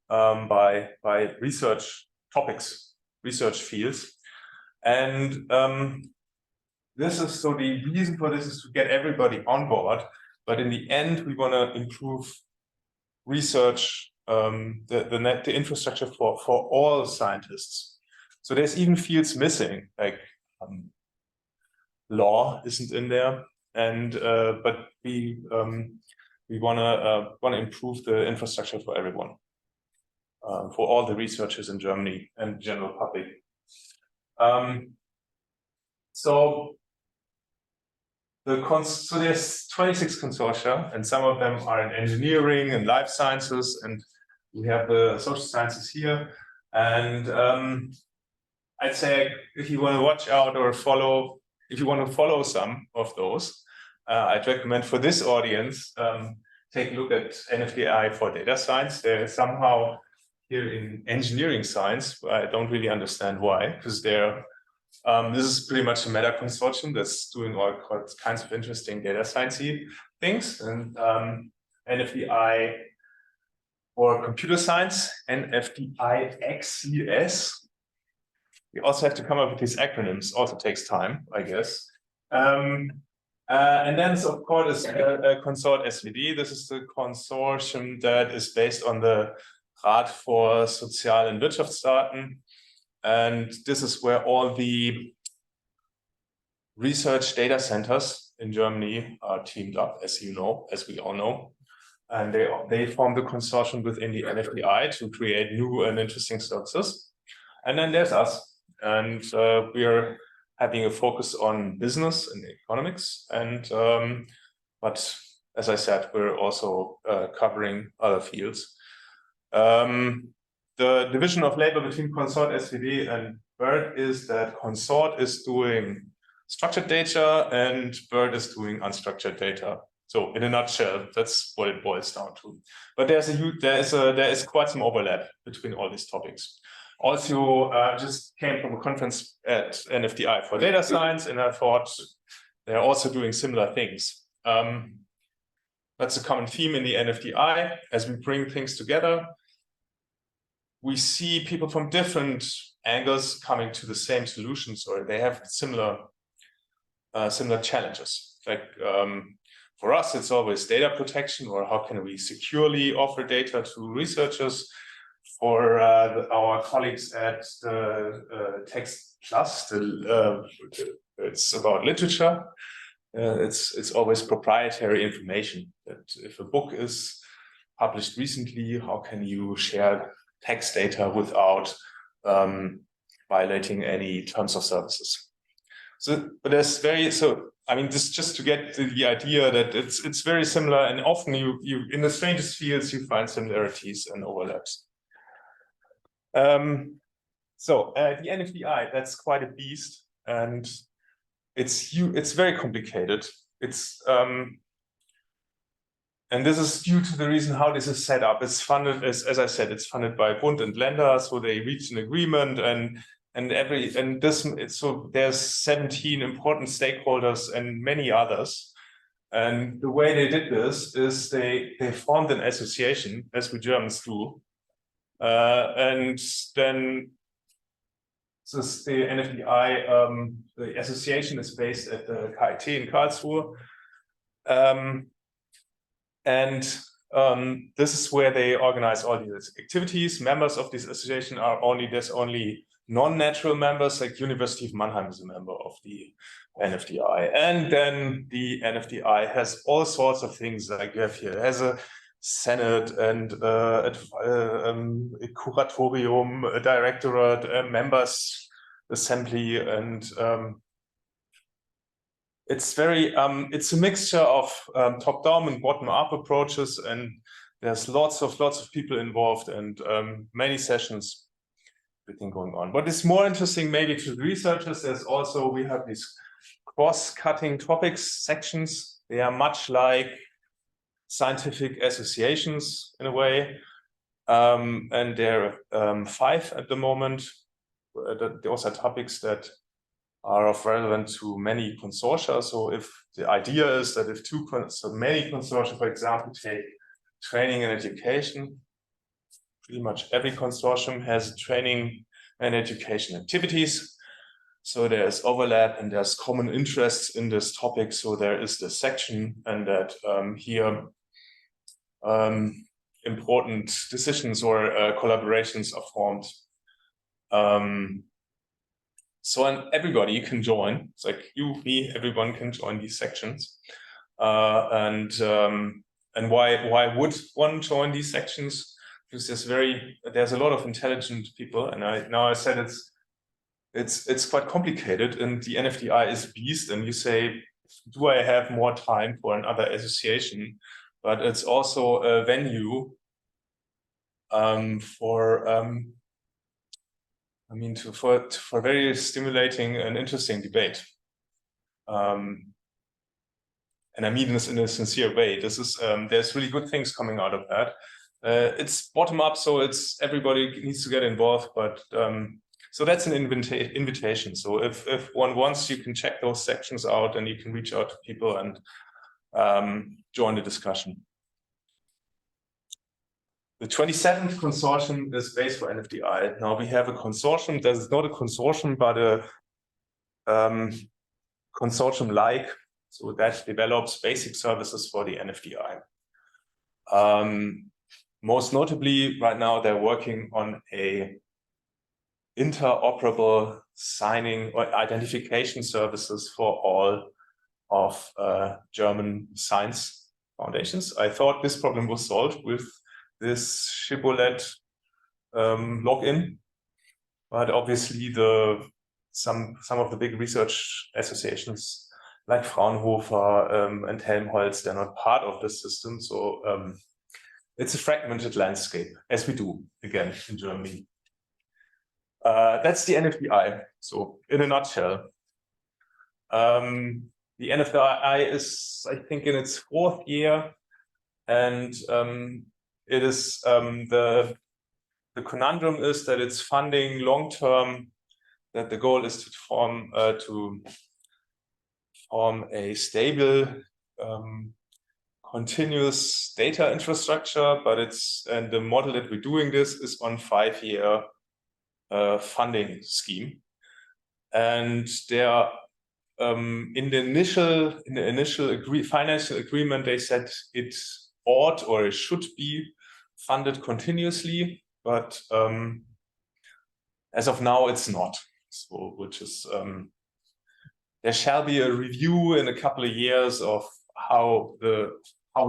by research topics, research fields. And this is, so the reason for this is to get everybody on board. But in the end, we want to improve research, the infrastructure for all scientists. So there's even fields missing, like law isn't in there, and but we we want to improve the infrastructure for everyone, for all the researchers in Germany and general public. So there's 26 consortia, and some of them are in engineering and life sciences, and we have the social sciences here. And I'd say if you want to watch out or follow, if you want to follow some of those, I'd recommend for this audience, take a look at NFDI for data science. They're somehow here in engineering science, but I don't really understand why, because they're this is pretty much a meta consortium that's doing all kinds of interesting data sciencey things. And NFDI for computer science, NFDI XCS. We also have to come up with these acronyms. Also takes time, I guess. And then, of course, is Consort SWD. This is the consortium that is based on the Rat für Sozial- und Wirtschaftsdaten. And this is where all the research data centers in Germany are teamed up, as you know, as we all know. And they form the consortium within the NFDI to create new and interesting services. And then there's us. And we are having a focus on business and economics. And but as I said, we're also covering other fields. The division of labor between Consort SVD and BERD is that Consort is doing structured data and BERD is doing unstructured data. So in a nutshell, that's what it boils down to. But there is quite some overlap between all these topics. Also, just came from a conference at NFDI for data science, and I thought they're also doing similar things. That's a common theme in the NFDI. As we bring things together, we see people from different angles coming to the same solutions, or they have similar challenges. Like for us, it's always data protection, or how can we securely offer data to researchers. For our colleagues at the Text Plus, it's about literature. It's always proprietary information. That if a book is published recently, how can you share text data without violating any terms of services? So, but there's I mean, this just to get the idea that it's very similar, and often you in the strangest fields you find similarities and overlaps. So the NFDI, that's quite a beast, and it's very complicated. It's and this is due to the reason how this is set up. It's funded, as I said, it's funded by Bund and Länder, so they reach an agreement, so there's 17 important stakeholders and many others. And the way they did this is they formed an association, as we Germans do. And then this, the NFDI, the association is based at the KIT in Karlsruhe. This is where they organize all these activities. Members of this association are there's only non-natural members, like University of Mannheim is a member of the NFDI. And then the NFDI has all sorts of things like you have here. It has a Senate and a curatorium, a directorate, a members assembly, and it's a mixture of top-down and bottom-up approaches, and there's lots of people involved and many sessions, everything going on. What is more interesting maybe to the researchers is also we have these cross-cutting topics sections. They are much like scientific associations in a way, and there are 5 at the moment. Those are topics that are of relevance to many consortia. So if the idea is that if many consortia, for example, take training and education, pretty much every consortium has training and education activities. So there's overlap and there's common interests in this topic. So there is this section, and that here important decisions or collaborations are formed. And everybody can join. It's like you, me, everyone can join these sections. and why would one join these sections? Because there's a lot of intelligent people, and I said it's quite complicated, and the NFDI is a beast, and you say, do I have more time for another association? But it's also a venue for very stimulating and interesting debate. And I mean this in a sincere way. This is there's really good things coming out of that. It's bottom up, so it's everybody needs to get involved. But so that's an invitation. So if one wants, you can check those sections out, and you can reach out to people and join the discussion. The 27th consortium is based for NFDI. Now we have a consortium that is not a consortium, but a consortium-like, so that develops basic services for the NFDI. Most notably, right now they're working on a interoperable signing or identification services for all of German science foundations. I thought this problem was solved with this shibboleth login, but obviously some of the big research associations like Fraunhofer and Helmholtz, they're not part of the system. So it's a fragmented landscape, as we do again in Germany. That's the NFDI. So in a nutshell, the NFDI is, I think, in its 4th year, and it is the conundrum is that it's funding long term. That the goal is to form a stable, continuous data infrastructure, but and the model that we're doing this is on 5-year funding scheme, and there in the initial financial agreement they said it ought or it should be funded continuously, but as of now it's not. So which is there shall be a review in a couple of years of how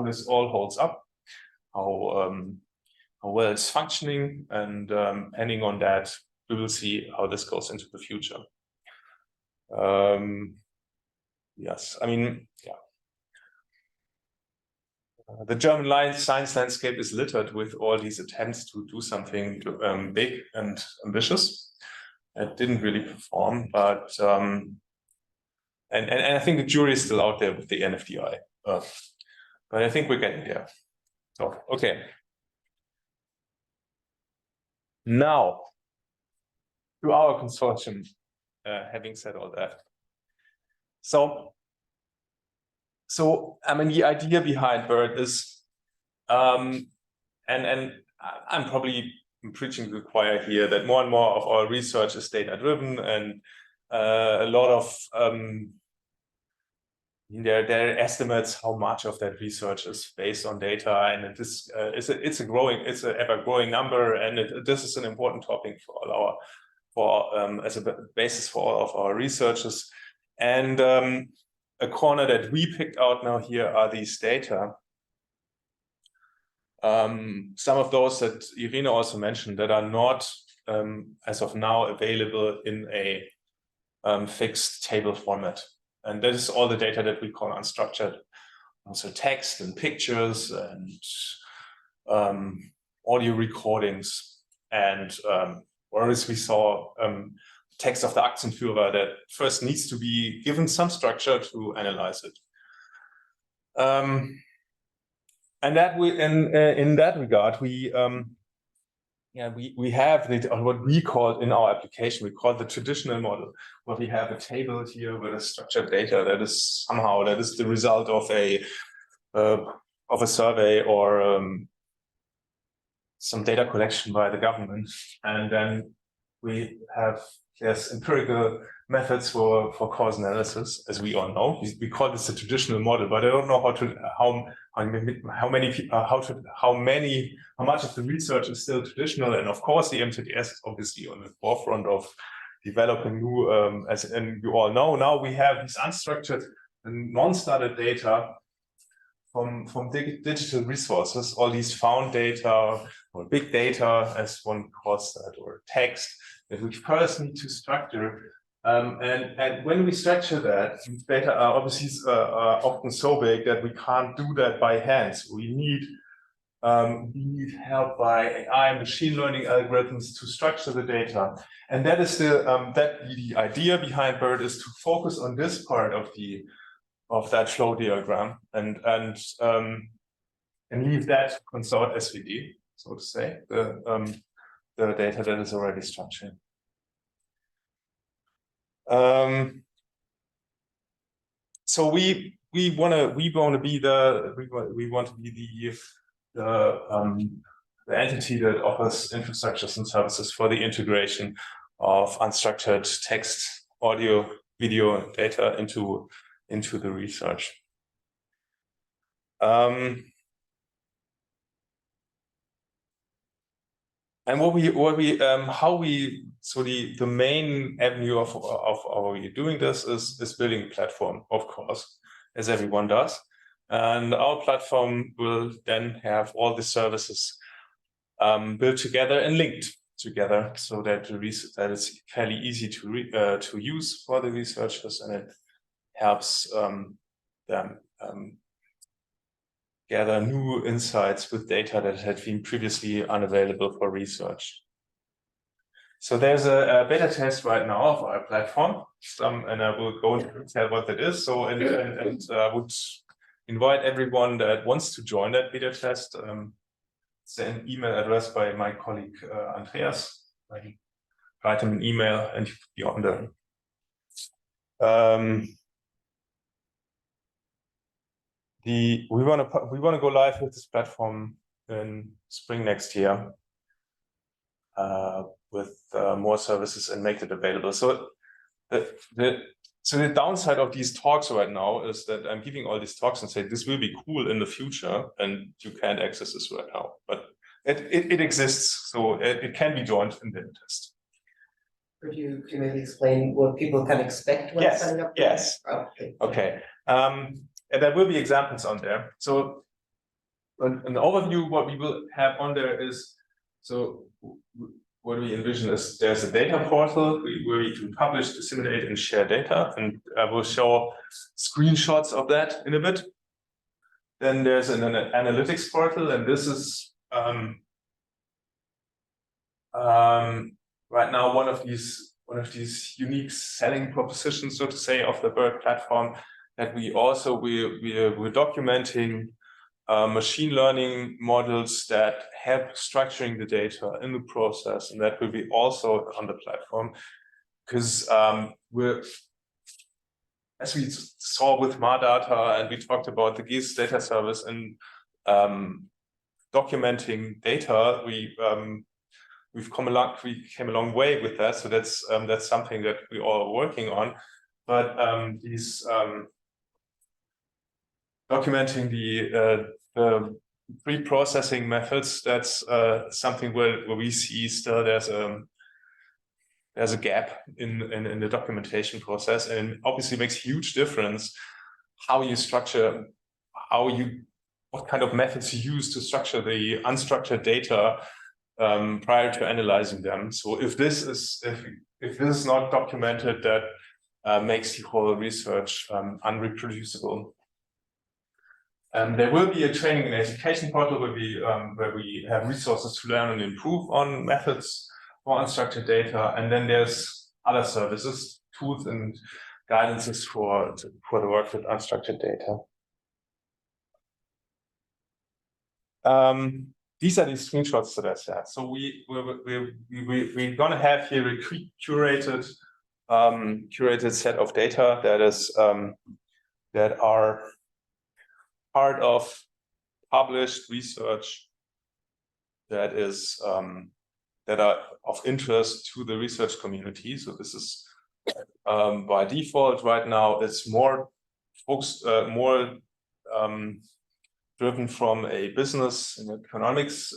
this all holds up, how well it's functioning, and depending on that, we will see how this goes into the future. Yes, I mean, yeah. The German science landscape is littered with all these attempts to do something big and ambitious. It didn't really perform, but and I think the jury is still out there with the NFDI, but I think we're getting there. So, okay. Now, to our consortium, having said all that. So I mean, the idea behind BERD is, and I'm probably preaching to the choir here, that more and more of our research is data-driven, and a lot of there are estimates how much of that research is based on data, and it's an ever-growing number, and this is an important topic for all our as a basis for all of our researches. And a corner that we picked out now here are these data. Some of those that Irene also mentioned that are not as of now available in a fixed table format. And that is all the data that we call unstructured. Also text and pictures and audio recordings. And whereas we saw text of the Aktienführer that first needs to be given some structure to analyze it. And that in that regard, we have what we call in our application, we call the traditional model, where we have a table here with a structured data that is the result of a survey or some data collection by the government, and then there's empirical methods for cause analysis, as we all know. We call this a traditional model, but I don't know how much of the research is still traditional. And of course, the MTDS is obviously on the forefront of developing new, and you all know, now we have these unstructured and non-studied data digital resources, all these found data or big data, as one calls that, or text, that we first need to structure. And when we structure that, data are obviously often so big that we can't do that by hand. So we need help by AI, machine learning algorithms to structure the data. And that is the idea behind BERD, is to focus on this part of that flow diagram and leave that to consort SVD, so to say, the data that is already structured. So we want to be the entity that offers infrastructures and services for the integration of unstructured text, audio, video data into the research. And the main avenue of how we're doing this is building a platform, of course, as everyone does. And our platform will then have all the services built together and linked together, so that it's fairly easy to use for the researchers, and it helps them gather new insights with data that had been previously unavailable for research. So there's a beta test right now of our platform, and I will go into detail what that is. So and I would invite everyone that wants to join that beta test. Send an email address by my colleague Andreas. I can write him an email and be on there. We want to go live with this platform in spring next year, with more services and make it available. So the downside of these talks right now is that I'm giving all these talks and say this will be cool in the future, and you can't access this right now. But it exists, so it can be joined in the test. Could you maybe explain what people can expect when signing up? Yes. Okay. And there will be examples on there. So an overview, what we will have on there is, so what we envision is there's a data portal where we can publish, disseminate, and share data. And I will show screenshots of that in a bit. Then there's an analytics portal, and this is right now one of these unique selling propositions, so to say, of the BERD platform, that we're documenting machine learning models that help structuring the data in the process, and that will be also on the platform, because as we saw with MAData, and we talked about the GIS data service and documenting data, we came a long way with that. So that's something that we all are working on. But these documenting the pre-processing methods, that's something where we see still there's a gap in the documentation process, and it obviously makes a huge difference how you structure, what kind of methods you use to structure the unstructured data prior to analyzing them. So if this is not documented, that makes the whole research unreproducible. There will be a training and education portal where we have resources to learn and improve on methods for unstructured data, and then there's other services, tools and guidances for the work with unstructured data. These are the screenshots that I said. So we're gonna have here a curated set of data that are part of published research that are of interest to the research community. So this is by default right now, it's more focused, more driven from a business and economics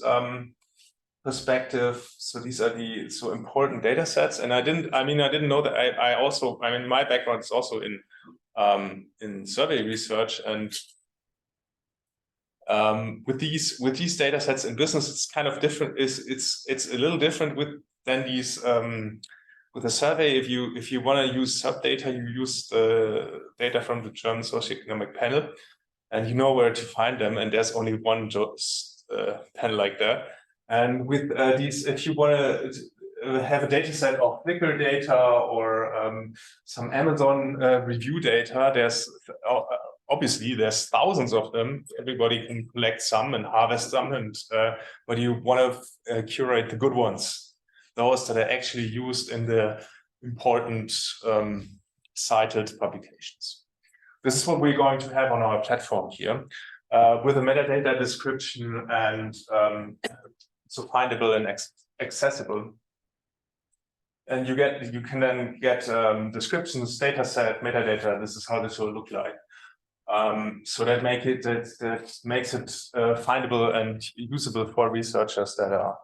perspective. So these are the important data sets. And I didn't know that my background is also in survey research, and With these data sets in business, it's kind of different. It's a little different than these with a survey. If you want to use sub-data, you use the data from the German socioeconomic panel, and you know where to find them. And there's only one panel like that. And with these, if you want to have a data set of Flickr data or some Amazon review data, there's obviously there's thousands of them. Everybody can collect some and harvest some, and but you want to curate the good ones, those that are actually used in the important cited publications. This is what we're going to have on our platform here, with a metadata description and so findable and accessible. And you can then get descriptions, data set, metadata. This is how this will look like. So that makes it findable and usable for researchers that are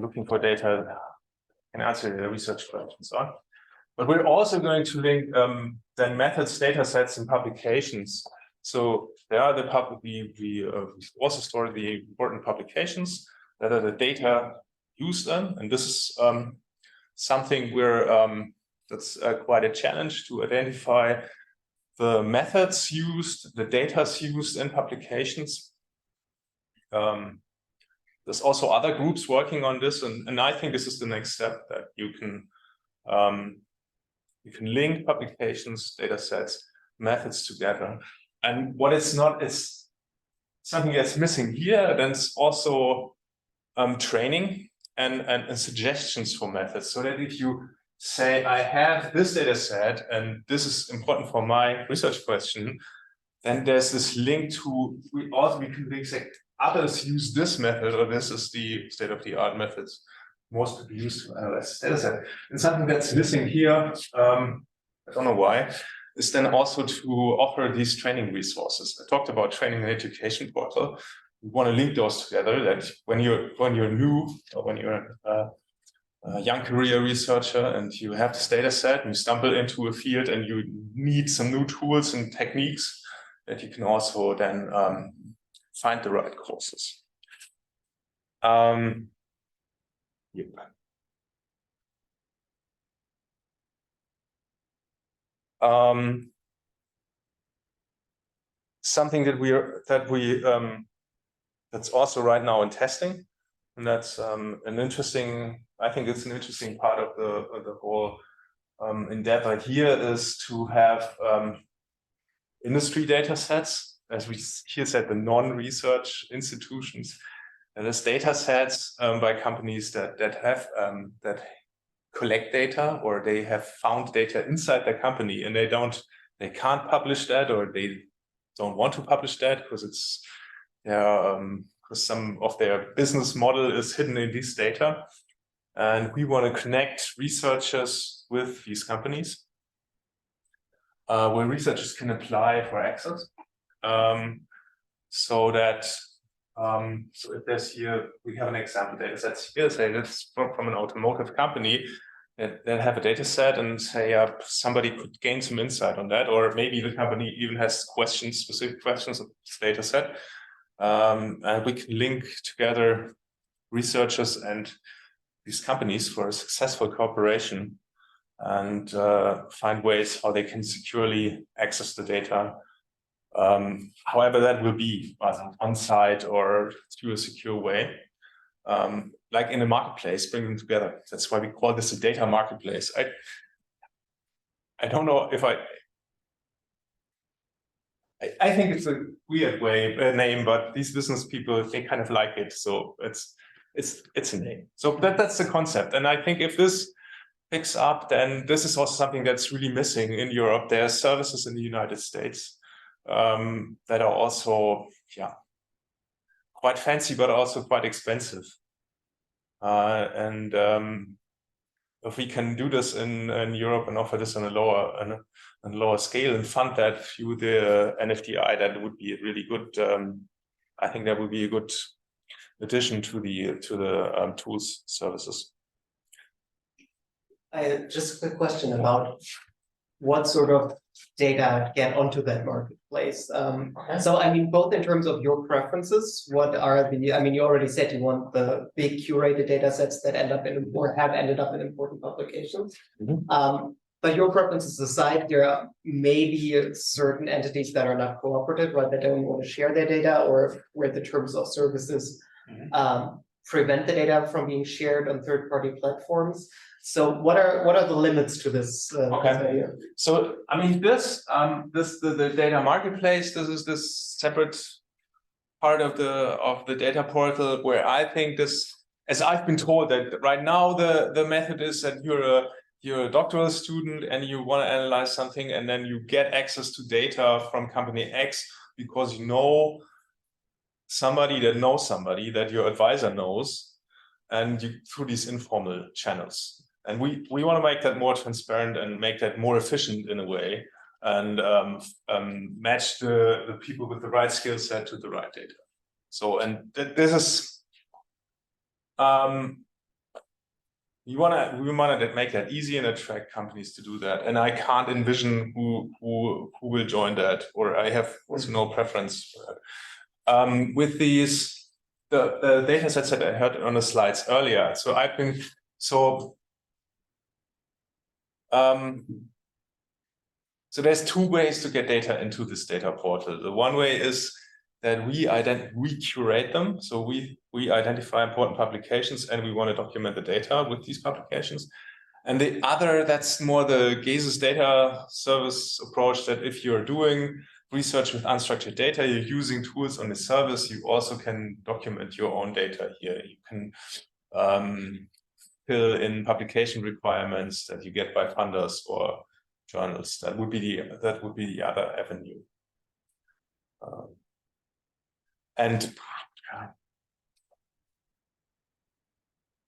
looking for data and answer their research questions on. But we're also going to link then methods, data sets, and publications. So there are we also store the important publications that are the data used in, and this is something where that's quite a challenge to identify the methods used, the data used in publications. There's also other groups working on this, and I think this is the next step, that you can link publications, data sets, methods together. And what is not is something that's missing here. Then it's also training and suggestions for methods, so that if you say, I have this data set and this is important for my research question, then there's this link to, we can link, say, others use this method, or this is the state-of-the-art methods most people use to analyze data set. And something that's missing here, I don't know why, is then also to offer these training resources. I talked about training and education portal. We want to link those together, that when you're new, or when you're a young career researcher and you have this data set and you stumble into a field and you need some new tools and techniques, that you can also then find the right courses. Yep. Something that's also right now in testing, and that's I think it's an interesting part of the whole endeavor here, is to have industry data sets, as we here said, the non-research institutions. And there's data sets by companies that collect data, or they have found data inside their company, and they can't publish that, or they don't want to publish that because it's because some of their business model is hidden in this data. And we want to connect researchers with these companies, where researchers can apply for access, so that so if there's here, we have an example data set here, say that's from an automotive company that have a data set, and say somebody could gain some insight on that, or maybe the company even has specific questions of this data set, and we can link together researchers and these companies for a successful cooperation, and find ways how they can securely access the data, however that will be, on site or through a secure way, like in a marketplace, bring them together. That's why we call this a data marketplace. I don't know if I think it's a weird name, but these business people, they kind of like it, so it's a name. So that's the concept, and I think if this picks up, then this is also something that's really missing in Europe. There are services in the United States that are also, quite fancy, but also quite expensive. And if we can do this in Europe and offer this on a lower scale and fund that through the NFDI, that would be a really good. I think that would be a good addition to the tools services. Just a quick question about what sort of data get onto that marketplace. So I mean, both in terms of your preferences, what are the, I mean, you already said you want the big curated data sets that end up in or have ended up in important publications. But your preferences aside, there may be certain entities that are not cooperative, right? That don't want to share their data, or where the terms of services prevent the data from being shared on third-party platforms. So what are the limits to this? This idea? So I mean, the data marketplace. This is this separate part of the data portal where I think this, as I've been told, that right now the method is that you're a doctoral student and you want to analyze something, and then you get access to data from company X because you know somebody that knows somebody that your advisor knows, and you through these informal channels. And we want to make that more transparent and make that more efficient in a way, and match the people with the right skill set to the right data. So, and this is we want to make that easy and attract companies to do that. And I can't envision who will join that, or I have also no preference for that. With these the data sets that I heard on the slides earlier, so I've been so there's two ways to get data into this data portal. The one way is that we curate them. So we identify important publications and we want to document the data with these publications. And the other, that's more the GESIS data service approach, that if you're doing research with unstructured data, you're using tools on the service, you also can document your own data here. You can fill in publication requirements that you get by funders or journals. That would be the other avenue. And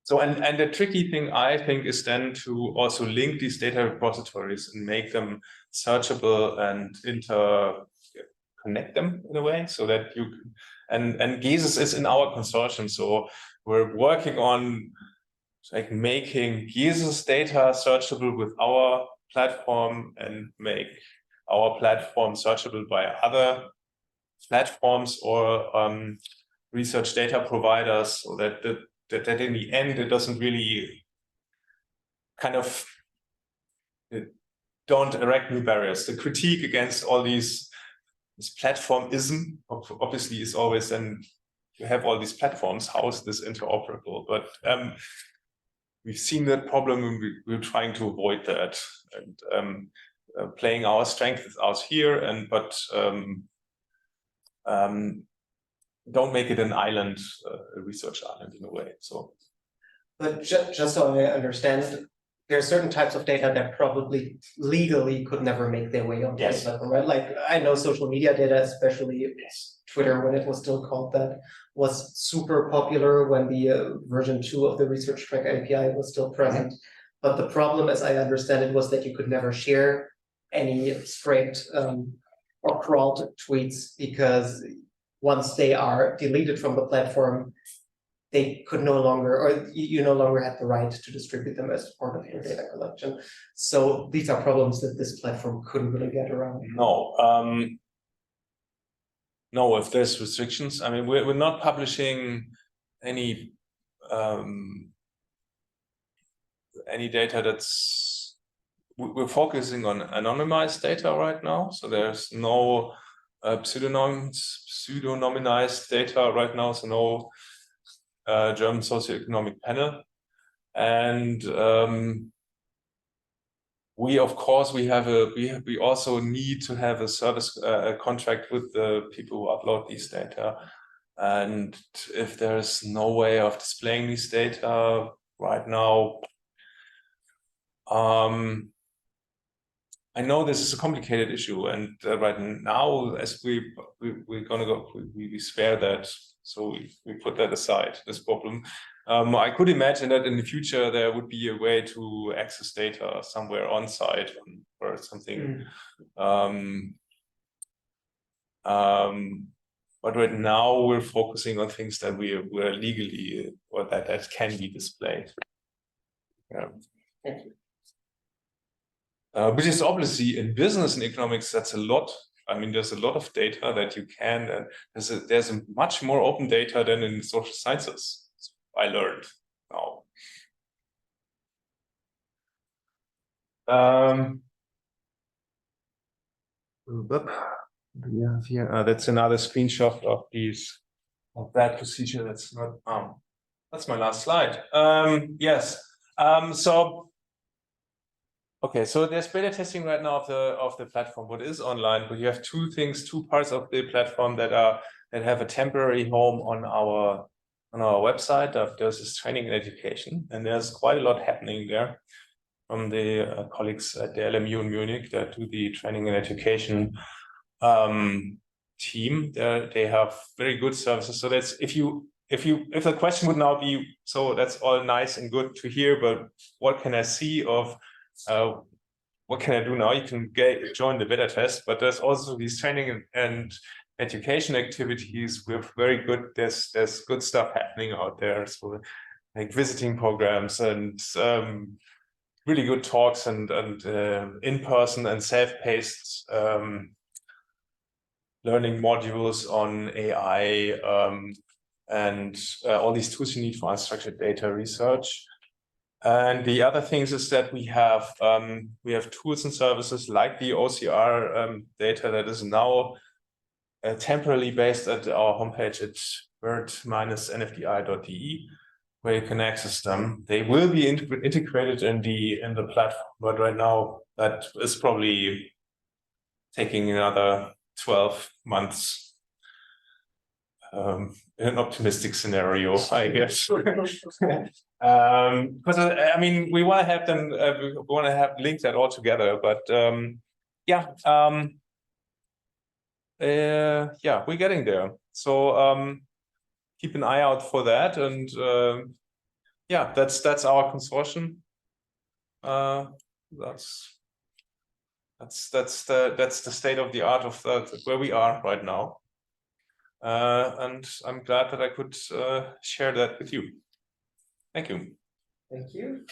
the tricky thing, I think, is then to also link these data repositories and make them searchable and connect them in a way so that you can, and GESIS is in our consortium, so we're working on like making GESIS data searchable with our platform and make our platform searchable by other platforms or research data providers, so that in the end it doesn't really kind of don't erect new barriers. The critique against all this platformism obviously is always, then you have all these platforms, how is this interoperable? But we've seen that problem and we're trying to avoid that, and playing our strength out here, but don't make it an island, a research island in a way. So, but just so I understand, there are certain types of data that probably legally could never make their way onto the platform, right? Like I know social media data, especially Twitter, when it was still called that, was super popular when the version 2 of the research track API was still present. But the problem, as I understand it, was that you could never share any scraped or crawled tweets, because once they are deleted from the platform, they could no longer, or you no longer had the right to distribute them as part of your data collection. So these are problems that this platform couldn't really get around. No, if there's restrictions, I mean, we're not publishing any data that's, we're focusing on anonymized data right now. So there's no pseudonymized data right now, so no German socioeconomic panel. And we, of course, we also need to have a service contract with the people who upload these data. And if there's no way of displaying these data right now, I know this is a complicated issue, and right now, as we're gonna go, we spare that, so we put that aside, this problem. I could imagine that in the future there would be a way to access data somewhere on site or something. But right now we're focusing on things that we're legally, or that can be displayed. Yeah. Thank you. which is obviously in business and economics, that's a lot. I mean, there's a lot of data that you can, and there's a much more open data than in social sciences. I learned now. We have here, that's another screenshot of that procedure. That's not, that's my last slide. Yes. Okay, so there's beta testing right now of the platform. What is online? But you have two parts of the platform that have a temporary home on our website. There's this training and education, and there's quite a lot happening there from the colleagues at the LMU in Munich that do the training and education team. They have very good services. So that's if the question would now be, so that's all nice and good to hear, but what can I see of what can I do now? You can join the beta test, but there's also these training and education activities with very good, there's good stuff happening out there. So like visiting programs and really good talks and in-person and self-paced learning modules on AI and all these tools you need for unstructured data research. And the other things is that we have tools and services like the OCR data that is now temporarily based at our homepage at BERD-NFDI.de, where you can access them. They will be integrated in the platform, but right now that is probably taking another 12 months. In an optimistic scenario, I guess. Because I mean, we want to have them. We want to have link that all together. But yeah, we're getting there. So keep an eye out for that. And yeah, that's our consortium. That's the state of the art of where we are right now. And I'm glad that I could share that with you. Thank you. Thank you.